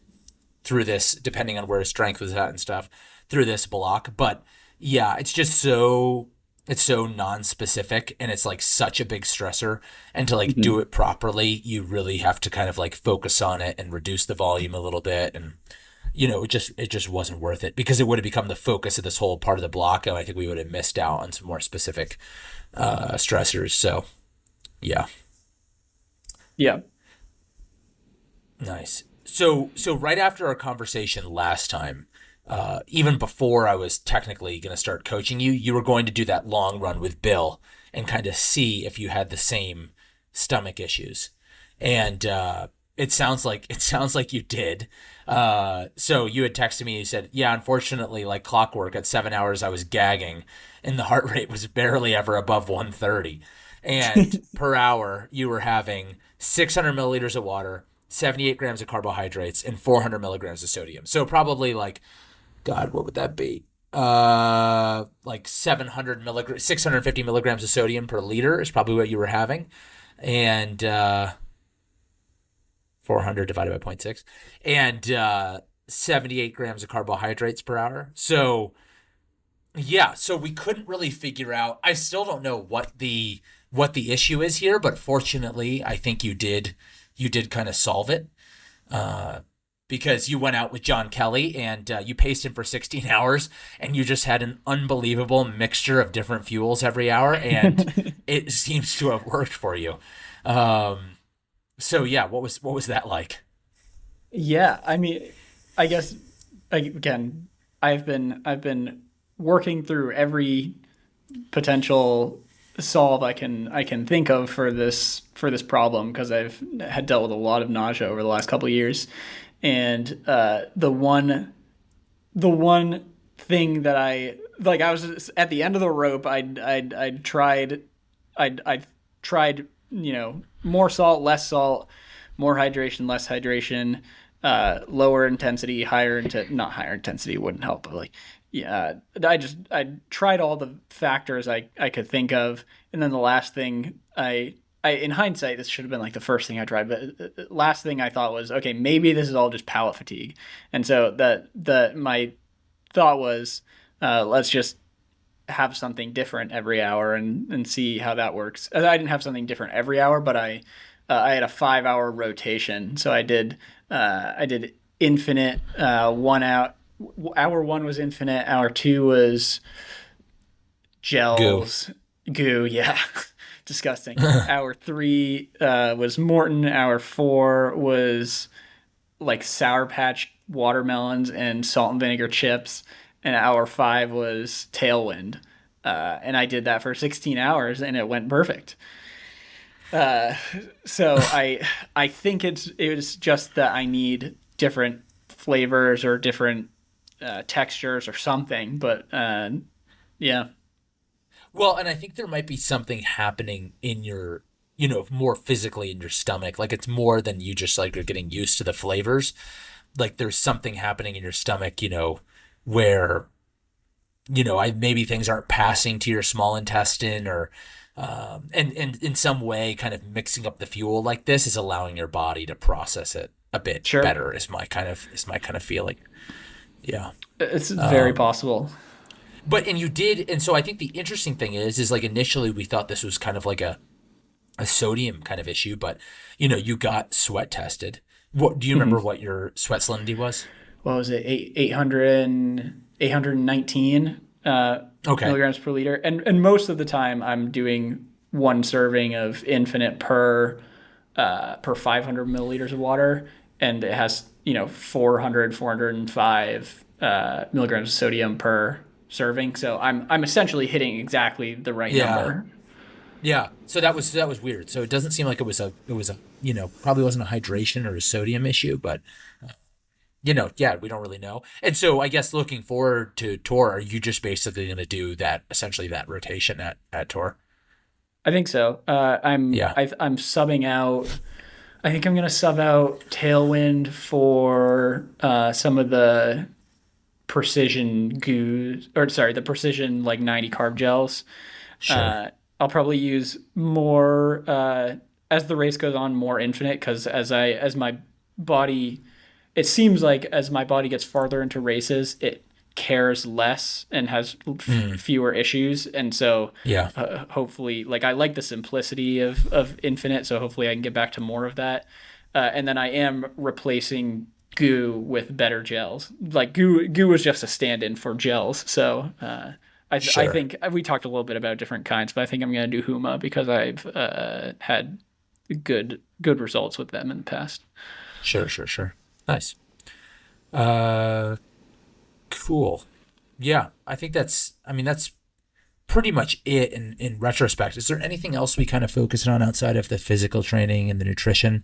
through this, depending on where his strength was at and stuff, through this block. But yeah, it's so non-specific and it's like such a big stressor. And to like do
Mhm.
it properly, you really have to kind of like focus on it and reduce the volume a little bit. And it just wasn't worth it because it would have become the focus of this whole part of the block, and I think we would have missed out on some more specific stressors. So yeah.
Yeah.
Nice. So right after our conversation last time, even before I was technically going to start coaching you, you were going to do that long run with Bill and kind of see if you had the same stomach issues. And it sounds like you did. So you had texted me. You said, "Yeah, unfortunately, like clockwork, at 7 hours I was gagging, and the heart rate was barely ever above 130." And per hour, you were having 600 milliliters of water, 78 grams of carbohydrates, and 400 milligrams of sodium. So probably like, God, what would that be? Like 700 milligrams, 650 milligrams of sodium per liter is probably what you were having. And 400 divided by zero point 0.6. And 78 grams of carbohydrates per hour. So yeah, so we couldn't really figure out. I still don't know what the issue is here, but fortunately, I think you did kind of solve it. Uh, because you went out with John Kelly and you paced him for 16 hours and you just had an unbelievable mixture of different fuels every hour and it seems to have worked for you. Um, so yeah, what was that like?
Yeah, I mean, I guess again, I've been working through every potential solve I can think of for this problem because I've had dealt with a lot of nausea over the last couple of years, and the one thing that I was at the end of the rope. I tried more salt, less salt, more hydration, less hydration, lower intensity, not higher intensity wouldn't help, but like yeah, I tried all the factors I could think of, and then the last thing I in hindsight this should have been like the first thing I tried, but last thing I thought was okay, maybe this is all just palate fatigue, and so that the my thought was let's just have something different every hour and see how that works. I didn't have something different every hour, but I had a 5 hour rotation, so I did infinite 1 hour. Hour one was infinite. Hour two was
Goo.
gels, goo. Yeah, disgusting. Hour three was Morton. Hour four was like Sour Patch watermelons and salt and vinegar chips, and hour five was Tailwind. And I did that for 16 hours, and it went perfect. Uh, so I think it was just that I need different flavors or different textures or something. But yeah,
Well, and I think there might be something happening in your, more physically in your stomach. Like it's more than you just like are getting used to the flavors. Like there's something happening in your stomach, where, I maybe things aren't passing to your small intestine or, and in some way kind of mixing up the fuel like this is allowing your body to process it a bit
Sure.
better is my kind of feeling. Yeah.
It's very possible.
But and you did, and so I think the interesting thing is like initially we thought this was kind of like a sodium kind of issue, but you got sweat tested. What do you remember
Mhm.
what your sweat salinity was?
What was it? 819
Okay.
milligrams per liter. And most of the time I'm doing one serving of infinite per 500 milliliters of water. And it has, 405 milligrams of sodium per serving. So I'm essentially hitting exactly the right
Yeah.
number.
Yeah. So that was weird. So it doesn't seem like it was a probably wasn't a hydration or a sodium issue, but yeah, we don't really know. And so I guess looking forward to Tor, are you just basically going to do that essentially that rotation at Tor?
I think so.
Yeah.
I'm subbing out. I think I'm gonna sub out Tailwind for some of the precision goos, or sorry, the precision like 90 carb gels.
Sure.
I'll probably use more as the race goes on, more infinite, because as my body, it seems like as my body gets farther into races, it cares less and has
Mm,
fewer issues, and so
yeah.
hopefully, like I like the simplicity of infinite, so hopefully I can get back to more of that. And then I am replacing goo with better gels. Like goo was just a stand-in for gels, so I
Sure.
think we talked a little bit about different kinds, but I think I'm going to do Huma because I've had good results with them in the past.
Sure. Sure. Sure. Nice. Uh, cool. Yeah, I think that's pretty much it in retrospect. Is there anything else we kind of focused on outside of the physical training and the nutrition?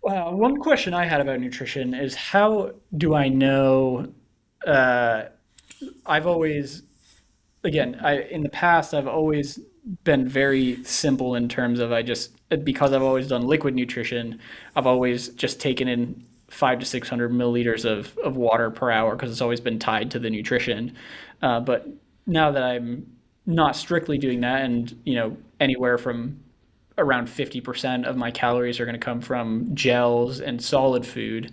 One question I had about nutrition is how do I know? Uh, I've always, again, I in the past I've always been very simple in terms of because I've always done liquid nutrition, I've always just taken in 500 to 600 milliliters of water per hour because it's always been tied to the nutrition. But now that I'm not strictly doing that, and anywhere from around 50% of my calories are going to come from gels and solid food.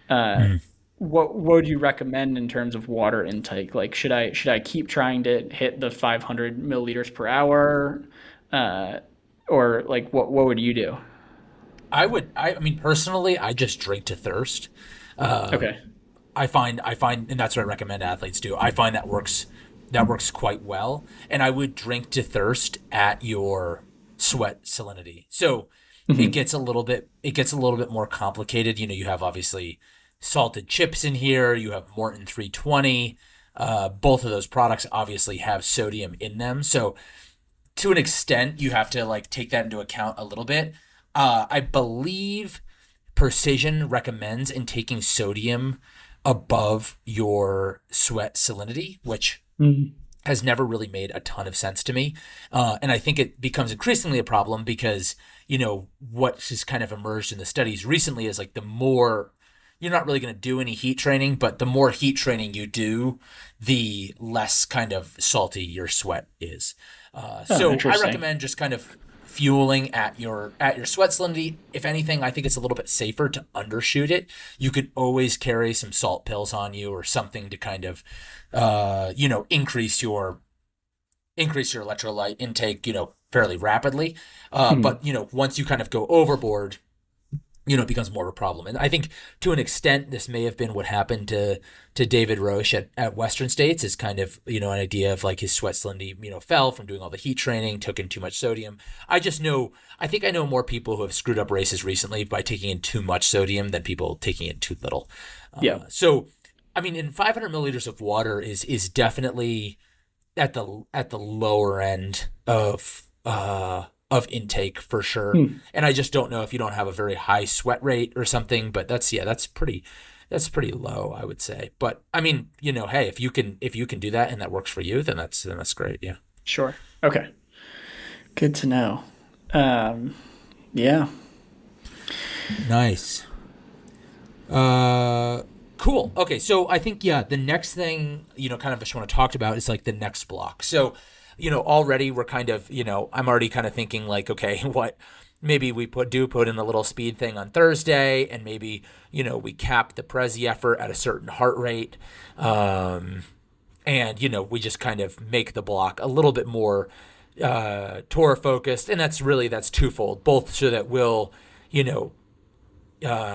Uh,
Mm.
what would you recommend in terms of water intake? Like, should I keep trying to hit the 500 milliliters per hour, uh, or like what would you do?
I mean, personally, I just drink to thirst.
Okay.
I find, and that's what I recommend athletes do. I find that works quite well. And I would drink to thirst at your sweat salinity. So
Hmm.
it gets a little bit more complicated. You have obviously salted chips in here. You have Morton 320. Both of those products obviously have sodium in them. So to an extent, you have to like take that into account a little bit. I believe Precision recommends in taking sodium above your sweat salinity, which
Mm.
has never really made a ton of sense to me. And I think it becomes increasingly a problem because, what has kind of emerged in the studies recently is like the more you're not really going to do any heat training, but the more heat training you do, the less kind of salty your sweat is.
Oh,
So I
interesting.
recommend just kind of fueling at your sweat salinity. If anything, I think it's a little bit safer to undershoot it. You could always carry some salt pills on you or something to kind of increase your electrolyte intake, fairly rapidly.
Hmm.
But once you kind of go overboard, it becomes more of a problem. And I think to an extent, this may have been what happened to David Roche at Western States is kind of, an idea of like his sweat salinity, fell from doing all the heat training, took in too much sodium. I think I know more people who have screwed up races recently by taking in too much sodium than people taking in too little.
Yeah.
So, I mean, in 500 milliliters of water is definitely at the lower end of intake for sure.
Hmm.
And I just don't know if you don't have a very high sweat rate or something, but that's pretty low, I would say. But I mean, hey, if you can do that and that works for you, then that's great. Yeah.
Sure. Okay. Good to know. Um, yeah.
Nice. Uh, cool. Okay, so I think yeah, the next thing kind of just want to talk about is like the next block. So, already we're kind of I'm already kind of thinking like, okay, what maybe we put in a little speed thing on Thursday, and maybe we cap the Prezi effort at a certain heart rate, and we just kind of make the block a little bit more tour focused, and that's twofold, both so that you know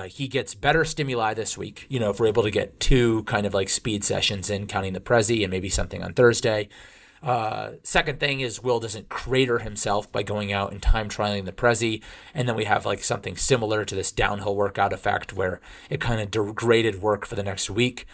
he gets better stimuli this week. If we're able to get two kind of like speed sessions in, counting the Prezi and maybe something on Thursday. Second thing is Will doesn't crater himself by going out and time trialing the Prezi, and then we have like something similar to this downhill workout effect where it kind of degraded work for the next week.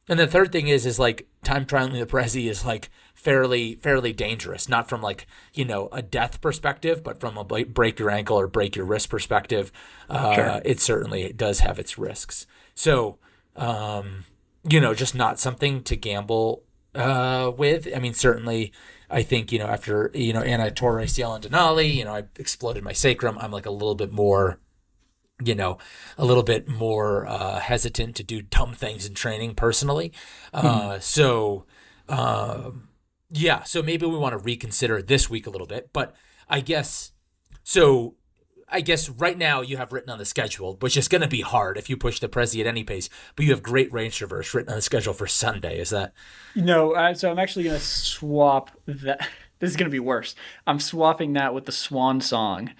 And the third thing is like time trialing the Prezi is like fairly dangerous, not from like a death perspective, but from a break your ankle or break your wrist perspective.
Sure.
It certainly does have its risks. So just not something to gamble with. I mean, certainly, I think after and I tore ACL and Denali, I exploded my sacrum. I'm like a little bit more hesitant to do dumb things in training personally.
Mhm.
So maybe we want to reconsider this week a little bit. But I guess so. I guess right now you have written on the schedule, which is going to be hard if you push the Prezi at any pace. But you have great range traverse written on the schedule for Sunday. Is that
No, so I'm actually going to swap that. This is going to be worse. I'm swapping that with the Swan Song.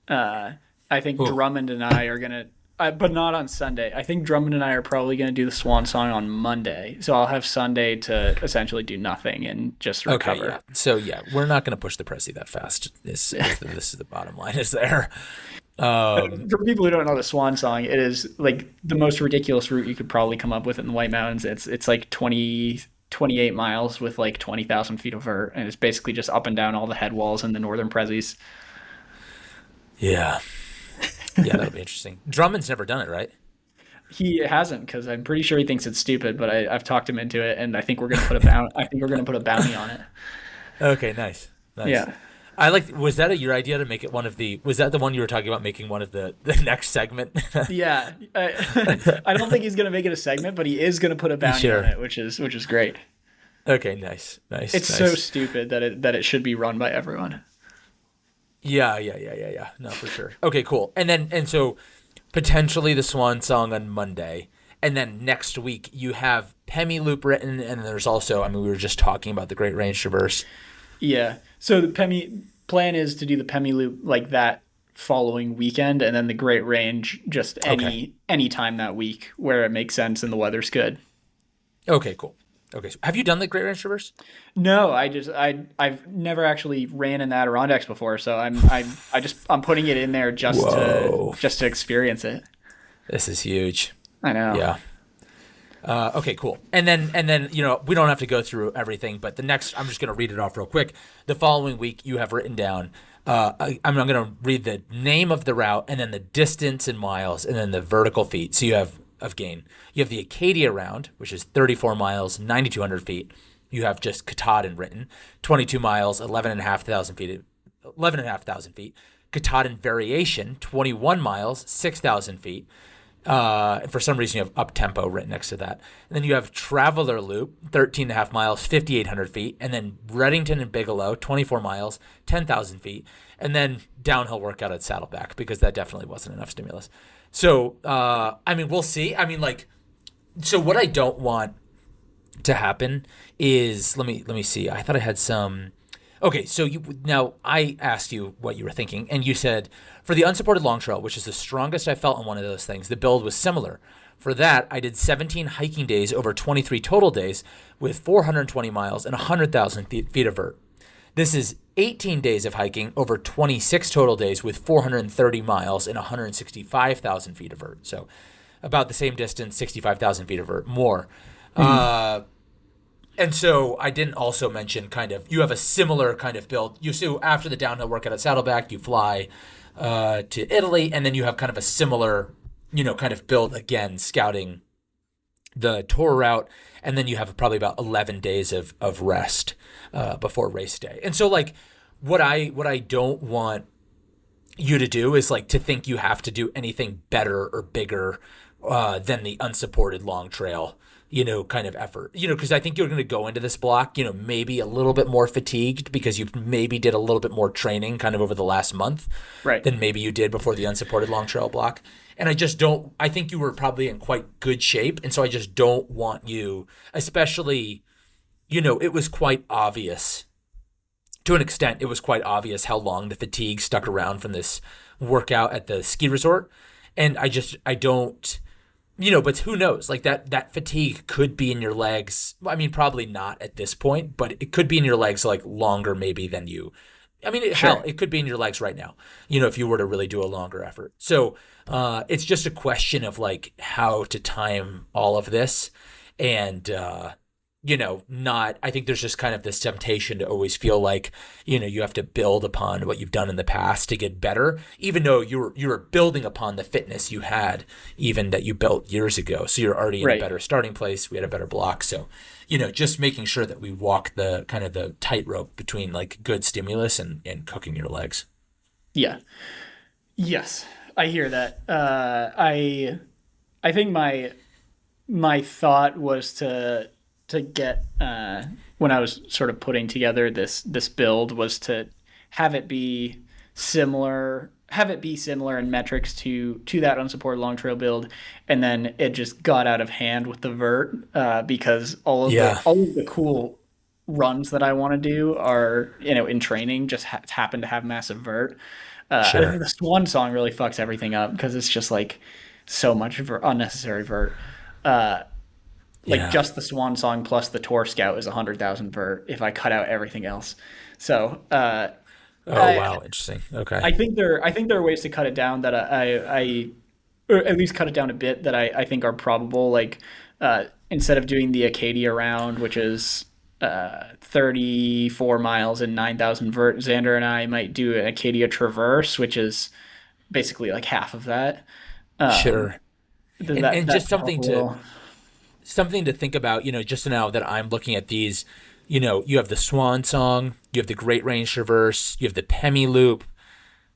Uh, I think
oh
Drummond and I are going to, but not on Sunday. I think Drummond and I are probably going to do the Swan Song on Monday. So I'll have Sunday to essentially do nothing and just
okay?
recover.
Yeah. So yeah, we're not going to push the Prezi that fast. This is the bottom line. Is there? Um,
For people who don't know the Swan Song, it is like the most ridiculous route you could probably come up with in the White Mountains. It's like 28 miles with like 20,000 feet of vert, and it's basically just up and down all the head walls in the northern Prezzies.
yeah. Yeah, that'll be interesting. Drummond's never done it, right?
He hasn't because I'm pretty sure he thinks it's stupid, but I've talked him into it, and I think we're gonna I think we're gonna put a bounty on it.
Okay, nice, nice.
Yeah,
I like. Was that your idea to make it one of the? Was that the one you were talking about making one of the next segment?
yeah. I don't think he's gonna make it a segment, but he is gonna put a
You
bounty on
sure?
it, which is great.
Okay, nice, nice,
It's so
nice.
stupid that it should be run by everyone.
Yeah. No, for sure. Okay, cool. And so potentially the Swan Song on Monday, and then next week you have Pemi Loop written, and there's also. I mean, we were just talking about the Great Range Traverse.
Yeah. So the Pemi plan is to do the Pemi loop like that following weekend, and then the Great Range just
Okay.
any time that week where it makes sense and the weather's good.
Okay, cool. Okay, so have you done the Great Range Traverse?
No, I've never actually ran in the Adirondacks before, so I'm putting it in there
Whoa,
just to experience it.
this is huge.
I know.
Yeah. Okay, cool. And then we don't have to go through everything, but the next I'm just going to read it off real quick. The following week you have written down. I'm going to read the name of the route and then the distance in miles and then the vertical feet. So you have of gain. You have the Acadia round, which is 34 miles, 9,200 feet. You have just Katahdin written, 22 miles, 11,500 feet. Katahdin variation, 21 miles, 6,000 feet. And for some reason, you have up tempo written next to that. And then you have Traveler Loop, 13 and a half miles, 5,800 feet. And then Reddington and Bigelow, 24 miles, 10,000 feet. And then downhill workout at Saddleback, because that definitely wasn't enough stimulus. So, I mean, we'll see. I mean, like, so what I don't want to happen is let me see. I thought I had some. Okay, so now I asked you what you were thinking, and you said for the unsupported long trail, which is the strongest I felt on one of those things, the build was similar. For that, I did 17 hiking days over 23 total days with 420 miles and 100,000 feet of vert. This is 18 days of hiking over 26 total days with 430 miles and 165,000 feet of vert. So about the same distance, 65,000 feet of vert, more.
Mhm.
And so I didn't also mention kind of you have a similar kind of build. You so after the downhill workout at Saddleback, you fly to Italy, and then you have kind of a similar, kind of build again, scouting the tour route, and then you have probably about 11 days of rest before race day. And so like what I don't want you to do is like to think you have to do anything better or bigger than the unsupported long trail, kind of effort, because I think you're going to go into this block, maybe a little bit more fatigued because you maybe did a little bit more training kind of over the last month
Right.
than maybe you did before the unsupported long trail block. And I think you were probably in quite good shape. And so I just don't want you, especially, it was quite obvious to an extent, it was quite obvious how long the fatigue stuck around from this workout at the ski resort. And I don't, but who knows? Like that fatigue could be in your legs. I mean, probably not at this point, but it could be in your legs like longer maybe than you. I mean, hell,
Sure.
it could be in your legs right now, if you were to really do a longer effort. So it's just a question of like how to time all of this. And, I think there's just kind of this temptation to always feel like, you have to build upon what you've done in the past to get better, even though you were building upon the fitness you had, even that you built years ago. So you're already in a
Right.
better starting place. We had a better block. So, just making sure that we walk the kind of the tightrope between like good stimulus and cooking your legs.
Yeah. Yes. I hear that. I think my thought was to get when I was sort of putting together this build was to have it be similar in metrics to that unsupported long trail build, and then it just got out of hand with the vert because
Yeah,
all of the cool runs that I want to do are in training just happen to have massive vert. I think
sure.
the Swan Song really fucks everything up because it's just like so much unnecessary vert. Like
Yeah.
just the Swan Song plus the Tour Scout is 100,000 vert if I cut out everything else. So
Oh,
I
wow. Interesting. Okay.
I think there are ways to cut it down that I or at least cut it down a bit that I think are probable. Like instead of doing the Acadia round, which is 34 miles and 9,000 vert, Xander and I might do an Acadia Traverse, which is basically like half of that. Um,
Sure.
then
And
that
just
could help a little.
something to think about, just now that I'm looking at these, you have the Swan Song, you have the Great Range Traverse, you have the Pemi Loop,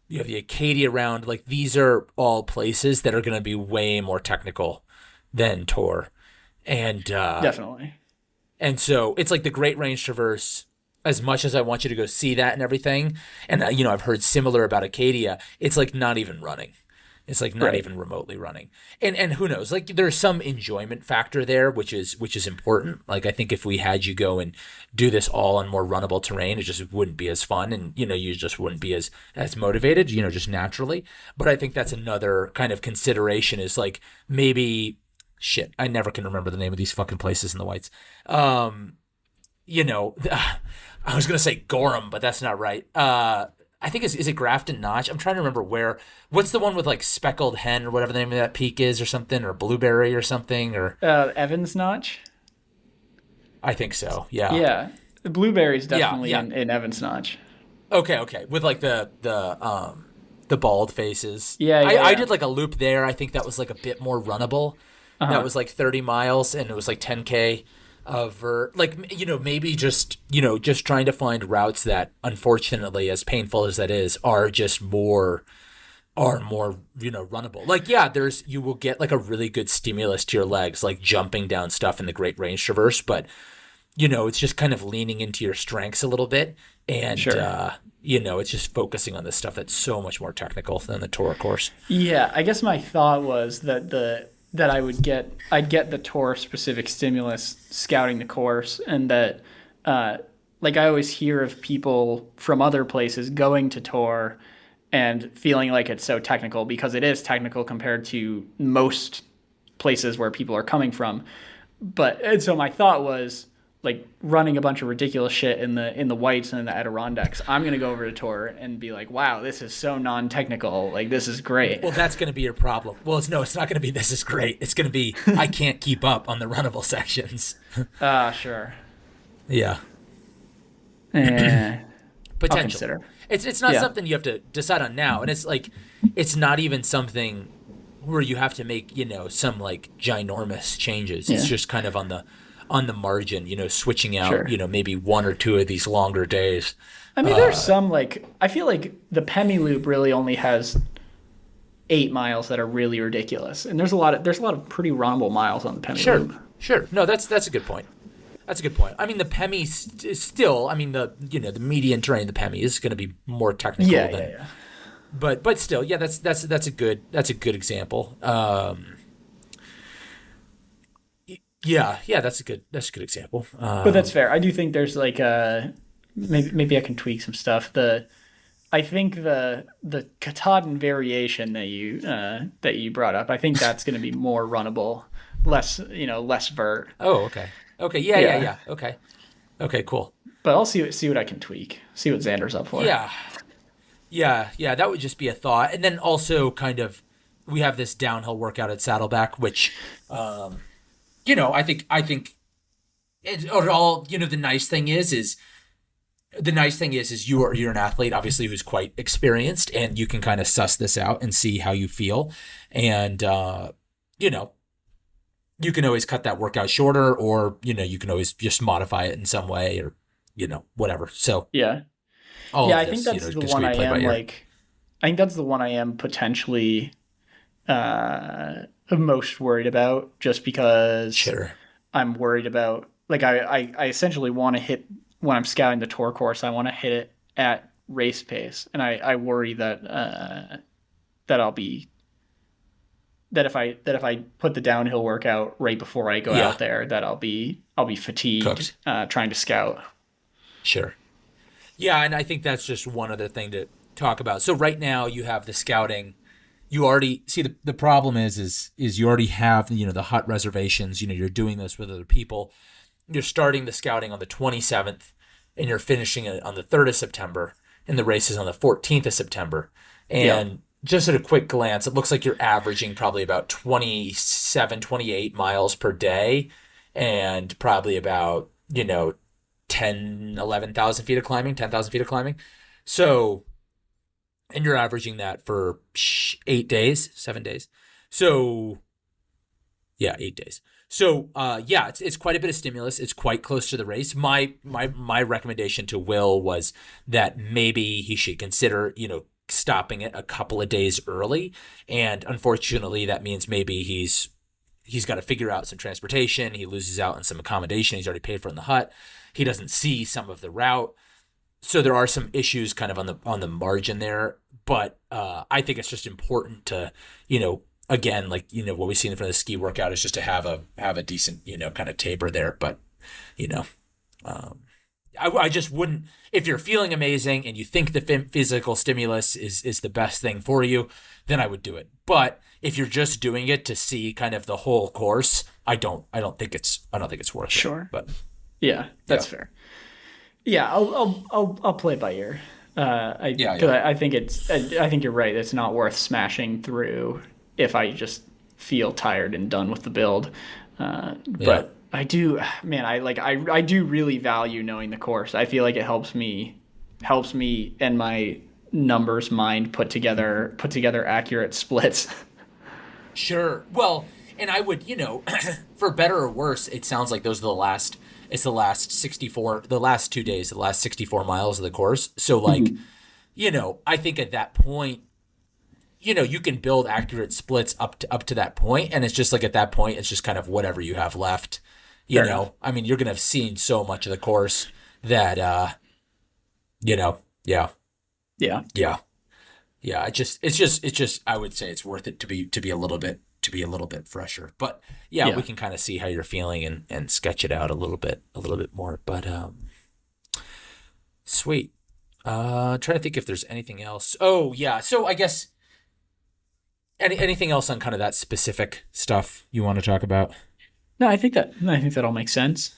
you have the Acadia Round. Like these are all places that are going to be way more technical than Tour. And
Definitely.
and so it's like the Great Range Traverse, as much as I want you to go see that and everything, and I've heard similar about Acadia, it's like not even running. It's like not
Right.
even remotely running. And who knows? Like there's some enjoyment factor there, which is important. Like I think if we had you go and do this all on more runnable terrain, it just wouldn't be as fun, and you just wouldn't be as motivated, just naturally. But I think that's another kind of consideration is like maybe shit, I never can remember the name of these fucking places in the whites. Um, you know, I was gonna say Gorham, but that's not right. I think is it Grafton Notch? I'm trying to remember where. What's the one with like Speckled Hen or whatever the name of that peak is, or something, or Blueberry or something, or
Evans Notch.
I think so. Yeah,
Yeah. The blueberries
yeah,
definitely
yeah.
in Evans Notch.
Okay, okay. With like the bald faces.
Yeah,
I
yeah,
I
yeah.
did like a loop there. I think that was like a bit more runnable. That
Uh-huh.
was like 30 miles and it was like 10K of like maybe just trying to find routes that unfortunately as painful as that is are more runnable. Like yeah, you will get like a really good stimulus to your legs like jumping down stuff in the Great Range Traverse, but it's just kind of leaning into your strengths a little bit and
Sure.
it's just focusing on this stuff that's so much more technical than the tour course.
Yeah, I guess my thought was that I'd get the tour specific stimulus scouting the course, and that like I always hear of people from other places going to tour and feeling like it's so technical because it is technical compared to most places where people are coming from. But and so my thought was like running a bunch of ridiculous shit in the whites and in the Adirondacks. I'm gonna go over to tour and be like, wow, this is so non-technical. Like this is great.
Well, that's going to be your problem. Well, it's not going to be this is great. It's going to be I can't keep up on the runnable sections.
Ah, sure.
Yeah,
Eh, I'll
potentially.
consider.
It's not
Yeah.
something you have to decide on now, and it's like it's not even something where you have to make, some like ginormous changes. It's
Yeah,
just kind of on the margin, switching out,
sure.
maybe one or two of these longer days.
I mean, there's some like I feel like the Pemi Loop really only has 8 miles that are really ridiculous, and there's a lot of pretty runnable miles on the Pemi
Sure,
Loop.
sure. No, that's a good point. That's a good point. I mean, the Pemi is still. I mean, the median terrain, the Pemi is going to be more technical
Yeah, yeah,
than,
yeah.
but still, yeah, that's a good example. Yeah, that's a good example.
But that's fair. I do think there's like maybe I can tweak some stuff. I think the Katahdin variation that you brought up, I think that's going to be more runnable, less vert.
Oh, okay,
Yeah,
yeah. Okay, cool.
but I'll see what I can tweak. See what Xander's up for.
Yeah, yeah. That would just be a thought, and then also kind of we have this downhill workout at Saddleback, which I think it all. The nice thing is you're an athlete, obviously, who's quite experienced, and you can kind of suss this out and see how you feel, and you know you can always cut that workout shorter, or you can always just modify it in some way, or whatever. So
Yeah,
all
yeah.
of
I think
this,
that's the
just
one
we
I
play by
am
ear.
like. I think that's the one I am potentially uh most worried about, just because
Sure.
I'm worried about like I essentially want to hit when I'm scouting the tour course. I want to hit it at race pace, and I worry that I'll be that if I put the downhill workout right before I go
Yeah.
out there, that I'll be fatigued
Cooked.
trying to scout.
Sure. Yeah, and I think that's just one other thing to talk about. So right now you have the scouting. You already see the problem is you already have the hut reservations. You're doing this with other people. You're starting the scouting on the 27th, and you're finishing it on the 3rd of September, and the race is on the 14th of September.
Yep.
And just at a quick glance, it looks like you're averaging probably about 27, 28 miles per day, and probably about 10, 11,000 feet of climbing, 10,000 feet of climbing. So, and you're averaging that for 8 days, 7 days. So, yeah, 8 days. So, yeah, it's quite a bit of stimulus. It's quite close to the race. My recommendation to Will was that maybe he should consider, stopping it a couple of days early. And unfortunately, that means maybe he's got to figure out some transportation. He loses out on some accommodation he's already paid for in the hut. He doesn't see some of the route. So there are some issues kind of on the margin there, but I think it's just important to, again, like what we see in front of the ski workout is just to have a decent kind of taper there. But you know, um, I just wouldn't, if you're feeling amazing and you think the physical stimulus is the best thing for you, then I would do it. But if you're just doing it to see kind of the whole course, I don't think it's worth it.
Sure.
But
Yeah,
yeah,
that's fair. Yeah, I'll play it by ear.
yeah,
Cause
yeah,
I think I think you're right. It's not worth smashing through if I just feel tired and done with the build.
yeah.
But I do, man. I do really value knowing the course. I feel like it helps me and my numbers mind put together accurate splits.
Sure. Well, and I would, for better or worse, it sounds like those are it's the last 64, the last 2 days, the last 64 miles of the course. So like, I think at that point, you can build accurate splits up to that point, and it's just like at that point, it's just kind of whatever you have left.
Fair enough.
I mean, you're gonna have seen so much of the course that yeah,
Yeah,
yeah, yeah. It's just I would say it's worth it to be a little bit fresher. But yeah, we
yeah.
can kind of see how you're feeling and sketch it out a little bit more. But sweet. Trying to think if there's anything else. Oh yeah, so I guess anything else on kind of that specific stuff you want to talk about?
No, I think that all makes sense.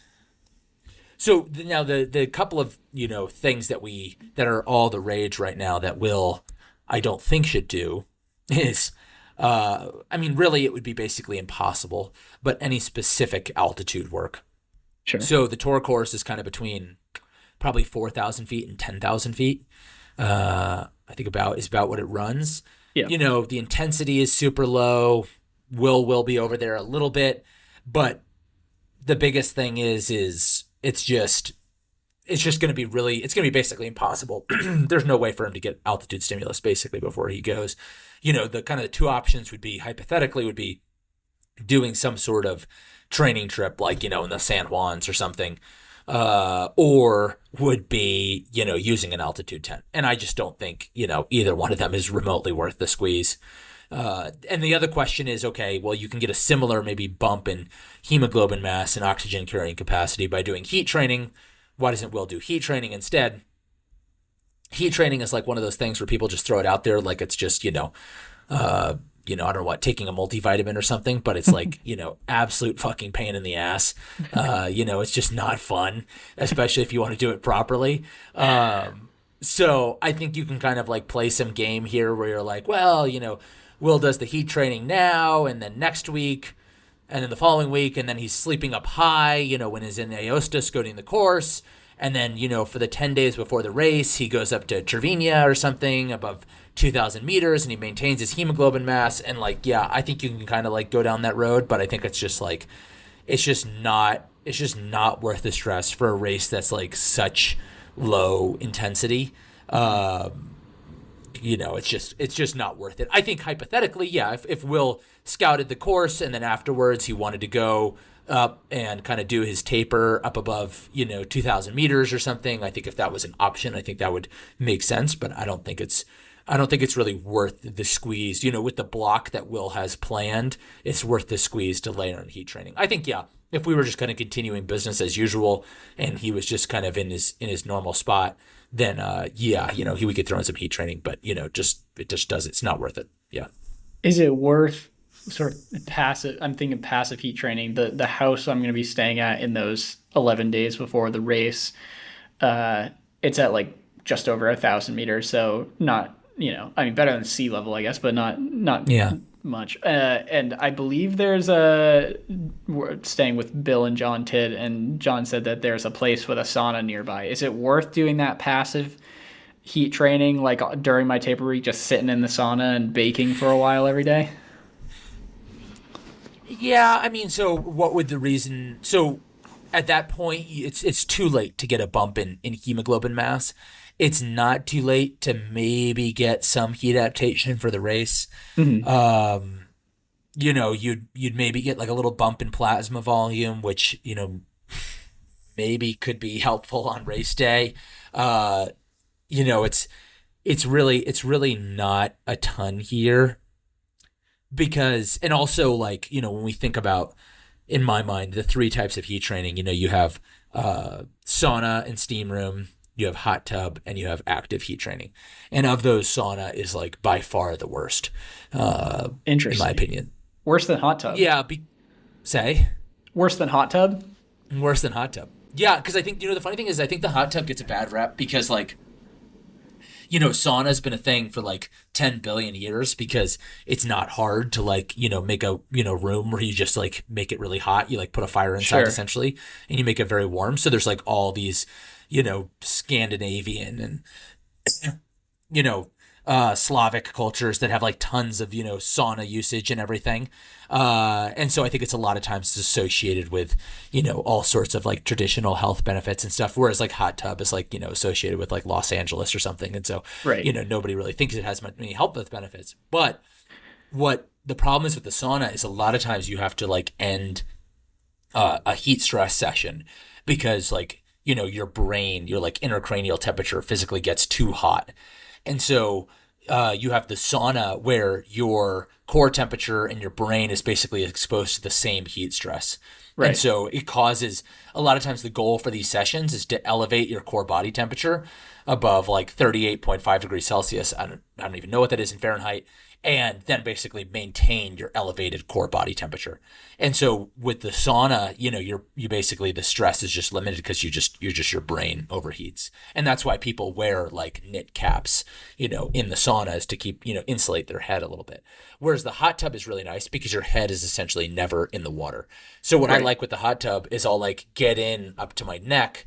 So now the couple of things that are all the rage right now that Will I don't think should do is I mean really it would be basically impossible, but any specific altitude work.
Sure.
So the tour course is kind of between probably 4,000 feet and 10,000 feet. I think about what it runs.
Yeah.
The intensity is super low. Will be over there a little bit, but the biggest thing is it's just going to be it's going to be basically impossible. There's no way for him to get altitude stimulus basically before he goes. The kind of the two options would be hypothetically would be doing some sort of training trip, like, in the San Juans or something, or would be, using an altitude tent. And I just don't think, either one of them is remotely worth the squeeze. And the other question is, okay, well, you can get a similar maybe bump in hemoglobin mass and oxygen carrying capacity by doing heat training. Why doesn't Will do heat training instead? Heat training is like one of those things where people just throw it out there like it's just, I don't know what, taking a multivitamin or something, but it's like, absolute fucking pain in the ass. It's just not fun, especially if you want to do it properly. So I think you can kind of like play some game here where you're like, well, Will does the heat training now, and then next week, and then the following week, and then he's sleeping up high, when he's in Aosta scouting the course. And then, for the 10 days before the race, he goes up to Cervinia or something above 2,000 meters and he maintains his hemoglobin mass. And like, yeah, I think you can kind of like go down that road, but I think it's just like, it's just not worth the stress for a race that's like such low intensity. It's just not worth it. I think hypothetically, yeah, if Will scouted the course and then afterwards he wanted to go up and kind of do his taper up above, 2,000 meters or something, I think if that was an option, I think that would make sense. But I don't think it's really worth the squeeze. With the block that Will has planned, it's worth the squeeze to layer in heat training. I think, yeah, if we were just kind of continuing business as usual and he was just kind of in his normal spot, then he would get thrown some heat training. But it's not worth it. Yeah.
Is it worth sort of passive? I'm thinking passive heat training. The house I'm going to be staying at in those 11 days before the race, it's at like just over 1,000 meters, so not, better than sea level, I guess, but not
Yeah.
much. And I believe we're staying with Bill and John Tidd, and John said that there's a place with a sauna nearby. Is it worth doing that passive heat training, like during my taper week, just sitting in the sauna and baking for a while every day?
Yeah, so what would the reason? So at that point, it's too late to get a bump in hemoglobin mass. It's not too late to maybe get some heat adaptation for the race.
Mm-hmm.
You'd maybe get like a little bump in plasma volume, which, maybe could be helpful on race day. It's really not a ton here. Because, and also like, when we think about, in my mind, the three types of heat training, you have sauna and steam room, you have hot tub, and you have active heat training. And of those, sauna is like by far the worst, in my opinion.
Worse than hot tub?
Yeah. Say?
Worse than hot tub?
Worse than hot tub. Yeah, because I think, the funny thing is I think the hot tub gets a bad rep because like, sauna's been a thing for like 10 billion years because it's not hard to like, make a, room where you just like make it really hot. You like put a fire inside essentially and you make it very warm. So there's like all these, Scandinavian and, Slavic cultures that have like tons of, sauna usage and everything. And so I think it's a lot of times associated with, all sorts of like traditional health benefits and stuff. Whereas like hot tub is like, associated with like Los Angeles or something. And so,
right.
Nobody really thinks it has many health benefits. But what the problem is with the sauna is a lot of times you have to like end a heat stress session because like, your brain, your like intracranial temperature physically gets too hot. And so you have the sauna where your core temperature and your brain is basically exposed to the same heat stress. Right. And so it causes, a lot of times the goal for these sessions is to elevate your core body temperature above like 38.5 degrees Celsius. I don't even know what that is in Fahrenheit. And then basically maintain your elevated core body temperature. And so with the sauna, you basically, the stress is just limited because your brain overheats. And that's why people wear like knit caps, in the sauna is to keep, insulate their head a little bit. Whereas the hot tub is really nice because your head is essentially never in the water. So what I like with the hot tub is I'll like get in up to my neck.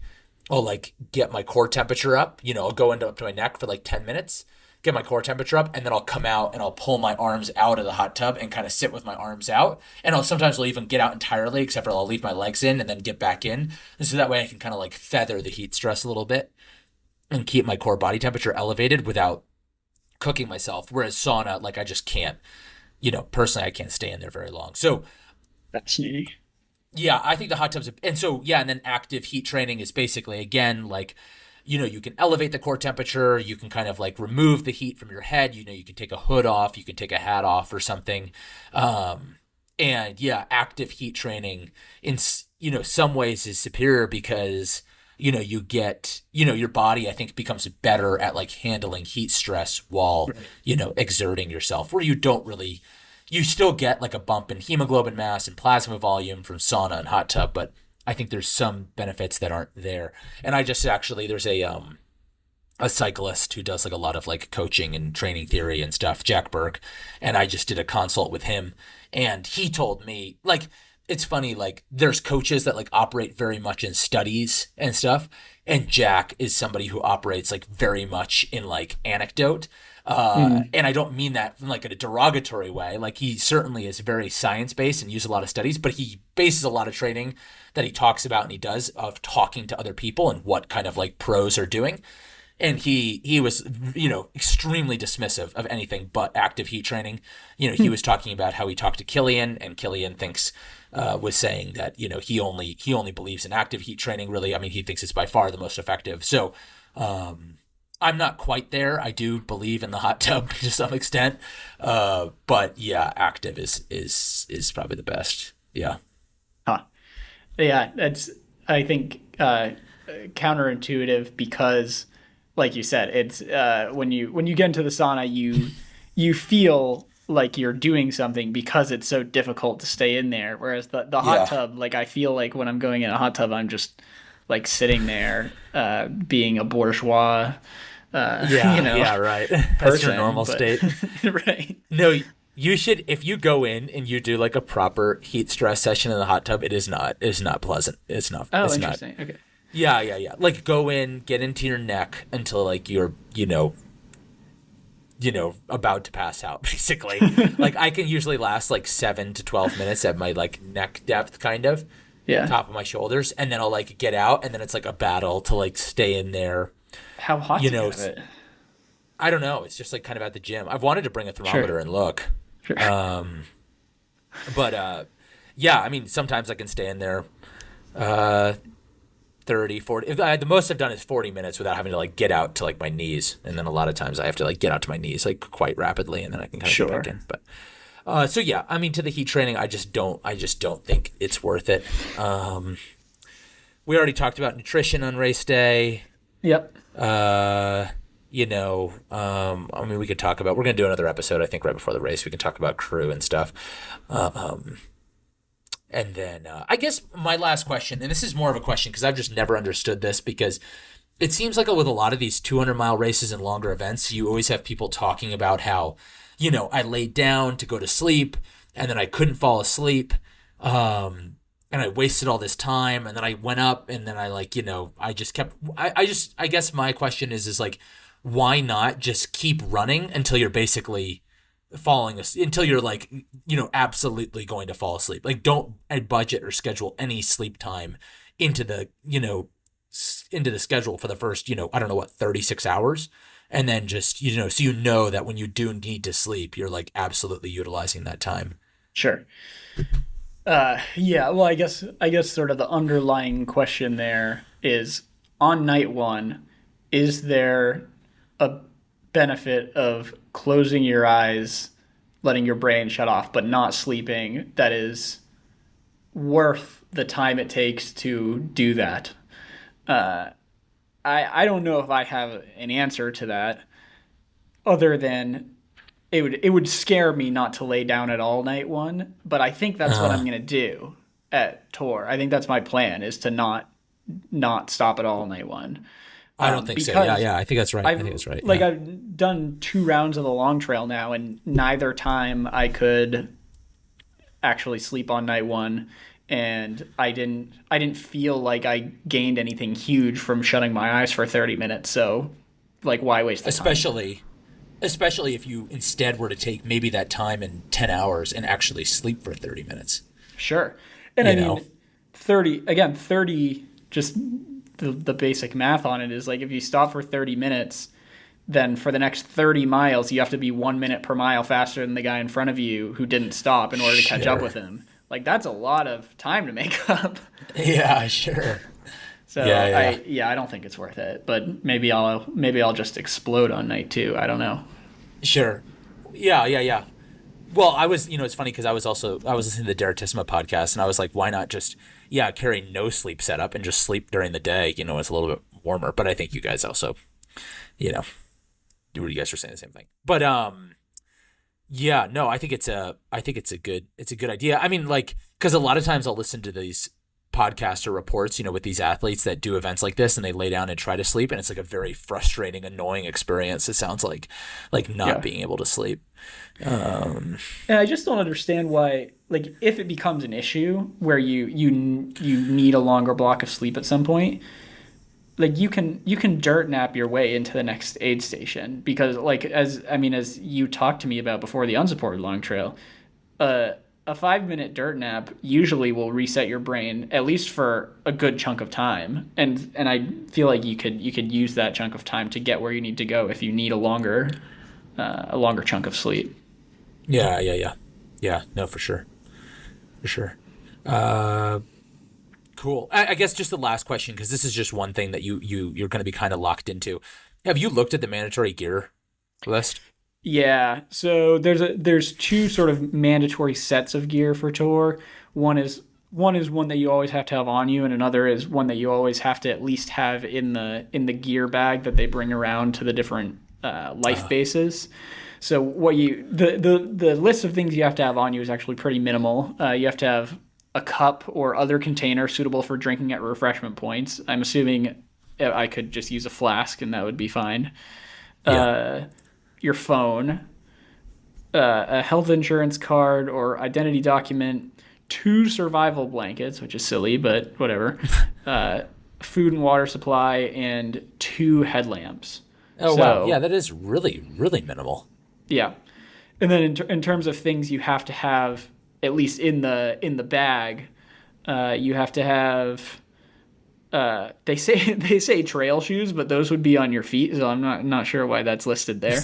I'll like get my core temperature up, I'll go into up to my neck for like 10 minutes. get my core temperature up, and then I'll come out and I'll pull my arms out of the hot tub and kind of sit with my arms out. And I'll even get out entirely, except for I'll leave my legs in and then get back in. And so that way I can kind of like feather the heat stress a little bit and keep my core body temperature elevated without cooking myself. Whereas sauna, like I just can't, personally I can't stay in there very long. So
That's neat.
yeah, I think the hot tubs, and so yeah, and then active heat training is basically again like, you can elevate the core temperature, you can kind of like remove the heat from your head, you can take a hood off, you can take a hat off or something, and yeah, active heat training in some ways is superior because you get your body I think becomes better at like handling heat stress while exerting yourself, where you still get like a bump in hemoglobin mass and plasma volume from sauna and hot tub, but I think there's some benefits that aren't there. And I just actually, there's a cyclist who does like a lot of like coaching and training theory and stuff, Jack Burke, and I just did a consult with him, and he told me like, it's funny, like there's coaches that like operate very much in studies and stuff, and Jack is somebody who operates like very much in like anecdote. And I don't mean that in like in a derogatory way. Like he certainly is very science-based and uses a lot of studies, but he bases a lot of training that he talks about and he does of talking to other people and what kind of like pros are doing. And he was, extremely dismissive of anything but active heat training. He was talking about how he talked to Killian, and Killian was saying that, he only believes in active heat training. Really, I mean, he thinks it's by far the most effective. So, I'm not quite there. I do believe in the hot tub to some extent, but yeah, active is probably the best. Yeah.
Huh. Yeah, that's I think counterintuitive because, like you said, it's when you get into the sauna, you feel like you're doing something because it's so difficult to stay in there. Whereas the hot tub, like I feel like when I'm going in a hot tub, I'm just like sitting there, being a bourgeois.
Yeah, right. That's your normal state.
Right.
No, you should, if you go in and you do like a proper heat stress session in the hot tub, it's not pleasant. It's not.
Oh,
it's
interesting.
Not.
Okay.
Yeah. Like go in, get into your neck until like you're, about to pass out, basically. Like I can usually last like 7 to 12 minutes at my like neck depth, kind of.
Yeah.
Top of my shoulders, and then I'll like get out, and then it's like a battle to like stay in there.
How hot do you have it?
I don't know. It's just like kind of at the gym. I've wanted to bring a thermometer and look.
Sure.
Yeah, I mean, sometimes I can stay in there 30, 40. The most I've done is 40 minutes without having to like get out to like my knees. And then a lot of times I have to like get out to my knees like quite rapidly, and then I can kind of get back in. But so yeah, I mean, to the heat training, I just don't think it's worth it. We already talked about nutrition on race day.
Yep.
I mean, we could talk about, we're going to do another episode, I think, right before the race. We can talk about crew and stuff. And then I guess my last question, and this is more of a question because I've just never understood this, because it seems like with a lot of these 200-mile races and longer events, you always have people talking about how, I laid down to go to sleep and then I couldn't fall asleep. And I wasted all this time, and then I went up, and then I I just kept, I guess my question is like, why not just keep running until you're basically until you're like, absolutely going to fall asleep? Like, don't budget or schedule any sleep time into the, into the schedule for the first, I don't know what, 36 hours. And then just, so that when you do need to sleep, you're like absolutely utilizing that time.
Sure. Yeah, well, I guess sort of the underlying question there is, on night one, is there a benefit of closing your eyes, letting your brain shut off, but not sleeping, that is worth the time it takes to do that? I don't know if I have an answer to that, other than it would scare me not to lay down at all night one, but I think that's what I'm going to do at Tor. I think that's my plan, is to not stop at all night one.
I don't think so. Yeah, I think that's right. I think that's right.
Like, I've done 2 rounds of the long trail now, and neither time I could actually sleep on night one, and I didn't feel like I gained anything huge from shutting my eyes for 30 minutes. So, like, why waste the time?
Especially if you instead were to take maybe that time in 10 hours and actually sleep for 30 minutes,
Sure. And I
you know?
mean, 30, again, 30, just the basic math on it is like if you stop for 30 minutes, then for the next 30 miles, you have to be 1 minute per mile faster than the guy in front of you who didn't stop in order to catch up
Sure.
with him. Like, that's a lot of time to make up.
Yeah, sure. Yeah,
So
yeah, yeah.
yeah, I don't think it's worth it. But maybe I'll just explode on night two. I don't know.
Sure. Yeah, yeah, yeah. Well, I was, it's funny because I was listening to the Daratisma podcast and I was like, why not just, yeah, carry no sleep setup and just sleep during the day? It's a little bit warmer. But I think you guys also, you know, do what you guys are saying the same thing. But yeah, no, I think it's a good idea. I mean, like, because a lot of times I'll listen to these podcasts or reports, with these athletes that do events like this and they lay down and try to sleep, and it's like a very frustrating, annoying experience. It sounds like not
Yeah.
being able to sleep. Um,
And I just don't understand why, like, if it becomes an issue where you need a longer block of sleep at some point, like you can dirt nap your way into the next aid station because, like, as you talked to me about before the unsupported long trail, a 5 minute dirt nap usually will reset your brain at least for a good chunk of time, and I feel like you could use that chunk of time to get where you need to go if you need a longer chunk of sleep.
yeah, yeah, yeah, yeah. No, for sure, for sure. Uh, cool. I guess just the last question, because this is just one thing that you're going to be kind of locked into. Have you looked at the mandatory gear list?
Yeah, so there's two sort of mandatory sets of gear for tour. One is one that you always have to have on you, and another is one that you always have to at least have in the gear bag that they bring around to the different life
Uh,
bases. So the list of things you have to have on you is actually pretty minimal. You have to have a cup or other container suitable for drinking at refreshment points. I'm assuming I could just use a flask and that would be fine.
yeah.
Your phone, a health insurance card or identity document, two survival blankets, which is silly, but whatever, uh, food and water supply, and two headlamps.
Oh wow. Yeah,
So,
that is really, really minimal.
yeah. And then in terms of things you have at least in the bag, you have to have. They say trail shoes, but those would be on your feet, so I'm not sure why that's listed there.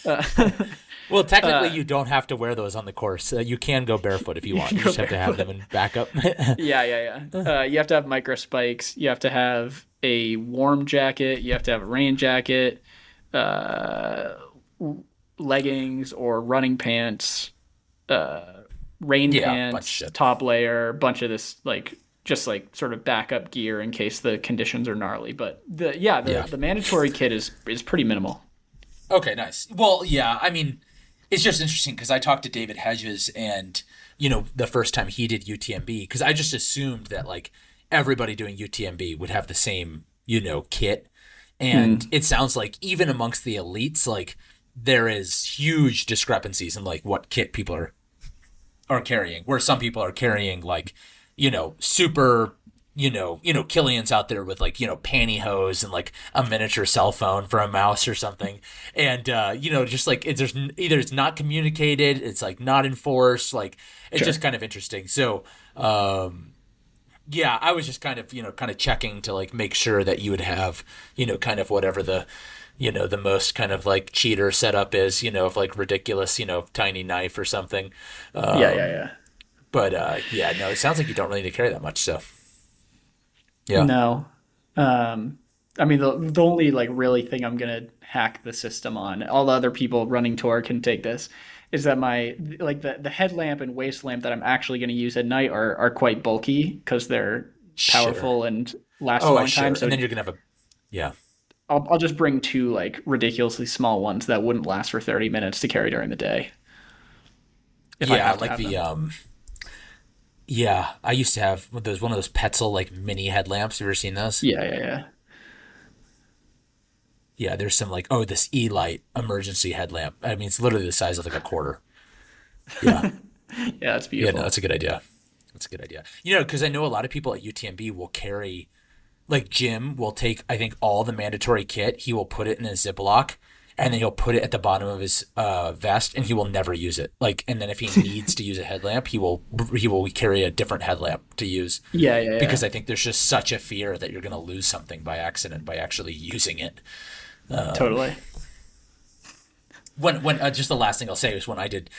Uh,
Well, technically, you don't have to wear those on the course. You can go barefoot if you
you
want.
can
You
go
just have to have
barefoot.
them in backup.
Yeah, yeah, yeah. You have to have micro spikes. You have to have a warm jacket. You have to have a rain jacket, uh, leggings or running pants, rain
Yeah, bunch of
pants,
shit.
top layer, bunch of this like just like sort of backup gear in case the conditions are gnarly. But the
Yeah.
the mandatory kit is pretty minimal.
Okay, nice. Well, yeah, I mean, it's just interesting because I talked to David Hedges and, the first time he did UTMB, because I just assumed that like everybody doing UTMB would have the same, kit. And
Hmm.
it sounds like even amongst the elites, like there is huge discrepancies in like what kit people are carrying, where some people are carrying like, super, Killian's out there with like, pantyhose and like a miniature cell phone for a mouse or something. And, just like there's either it's not communicated, it's like not enforced, like it's
Sure.
just kind of interesting. So, yeah, I was just kind of, kind of checking to like make sure that you would have, kind of whatever the most kind of like cheater setup is, of like ridiculous, tiny knife or something.
Yeah, yeah,
Um,
yeah.
but yeah, no, it sounds like you don't really need to carry that much. So yeah,
No. Um, I mean, the only like really thing I'm gonna hack the system on, all the other people running Tor can take this, is that my like the headlamp and waist lamp that I'm actually gonna use at night are quite bulky because they're
sure.
powerful and last a
Oh,
long time.
sure. And
So
then you're gonna have a yeah,
I'll just bring two like ridiculously small ones that wouldn't last for 30 minutes to carry during the day if I
yeah,
have to
like
have
the
them.
yeah. I used to have one of those Petzl like mini headlamps. Have you ever seen those?
Yeah, yeah, yeah.
Yeah, there's some like this E-light emergency headlamp. I mean, it's literally the size of like a quarter. Yeah.
Yeah, that's
Yeah, no,
beautiful.
that's a good idea. That's a good idea. Because I know a lot of people at UTMB will carry, like Jim will take, I think, all the mandatory kit. He will put it in a Ziploc, and then he'll put it at the bottom of his vest, and he will never use it. Like, and then if he needs to use a headlamp, he will carry a different headlamp to use.
Yeah, yeah, yeah.
Because I think there's just such a fear that you're going to lose something by accident by actually using it.
Totally.
When just the last thing I'll say is when I did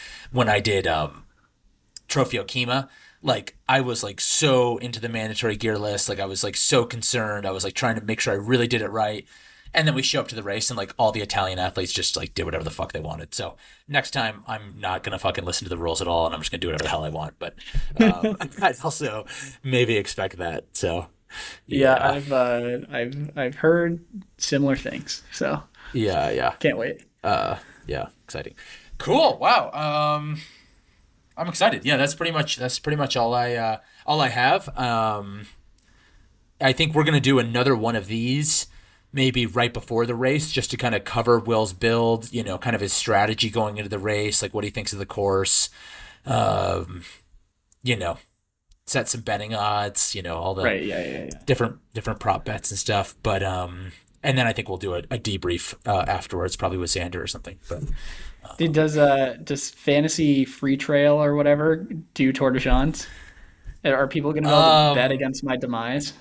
Trophy Okima, like I was like so into the mandatory gear list, like I was like so concerned. I was like trying to make sure I really did it right. And then we show up to the race and like all the Italian athletes just like did whatever the fuck they wanted. So next time I'm not gonna fucking listen to the rules at all, and I'm just gonna do whatever the hell I want. But I'd also maybe expect that. So
Yeah,
yeah,
I've heard similar things. So
yeah.
can't wait.
Yeah, exciting. Cool. Wow. I'm excited. Yeah, that's pretty much all I have. I think we're gonna do another one of these maybe right before the race, just to kind of cover Will's build, kind of his strategy going into the race, like what he thinks of the course, um, you know, set some betting odds, all the
Right. Yeah. Yeah. Yeah.
different prop bets and stuff. But and then I think we'll do a debrief afterwards, probably with Xander or something. But
Does fantasy free trail or whatever do Tor Des Geants? Are people going to be able to bet
um,
against my demise?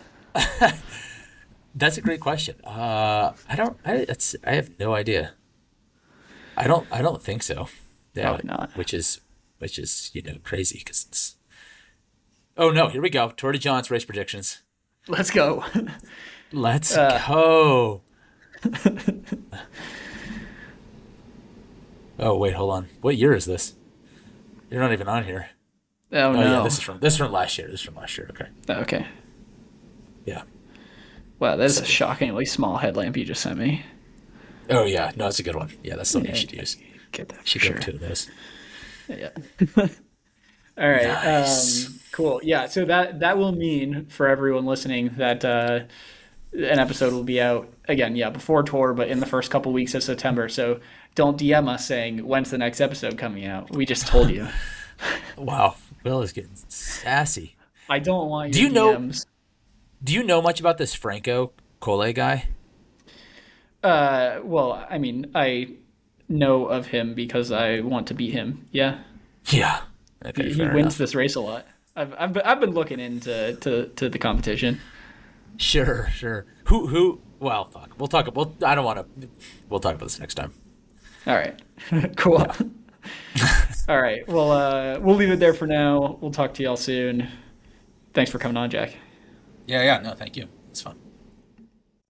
that's a great question. I don't. I have no idea. I don't think so. Yeah,
Probably not.
which is crazy because it's. Oh no! Here we go. Tour de Giants race predictions.
Let's go.
Let's
Uh,
go. Oh wait, hold on. What year is this? You're not even on here.
oh
Oh yeah,
no.
this is from last year. This is from last year. Okay.
Okay.
Yeah.
Wow, that is a
Exciting.
shockingly small headlamp you just sent me.
Oh yeah, no, it's a good one. Yeah, that's something you
Yeah,
should use.
get that for
Should grab
sure.
two of those.
Yeah. All right.
Nice.
Cool. Yeah. So that will mean for everyone listening that an episode will be out again. Yeah, before tour, but in the first couple weeks of September. So don't DM us saying when's the next episode coming out. We just told you.
Wow, Will is getting sassy.
I don't want
Do
your
you know?
DMs.
Do you know much about this Franco Cole guy?
Well, I mean, I know of him because I want to beat him. Yeah,
Yeah. Okay,
he
fair
wins
enough.
this race a lot. I've been looking into to the competition.
Sure, sure. Who? Well, fuck. We'll talk. I don't want to. We'll talk about this next time.
All right, cool.
Yeah.
All right, well, we'll leave it there for now. We'll talk to y'all soon. Thanks for coming on, Jack.
Yeah, yeah. No, thank you. It's fun.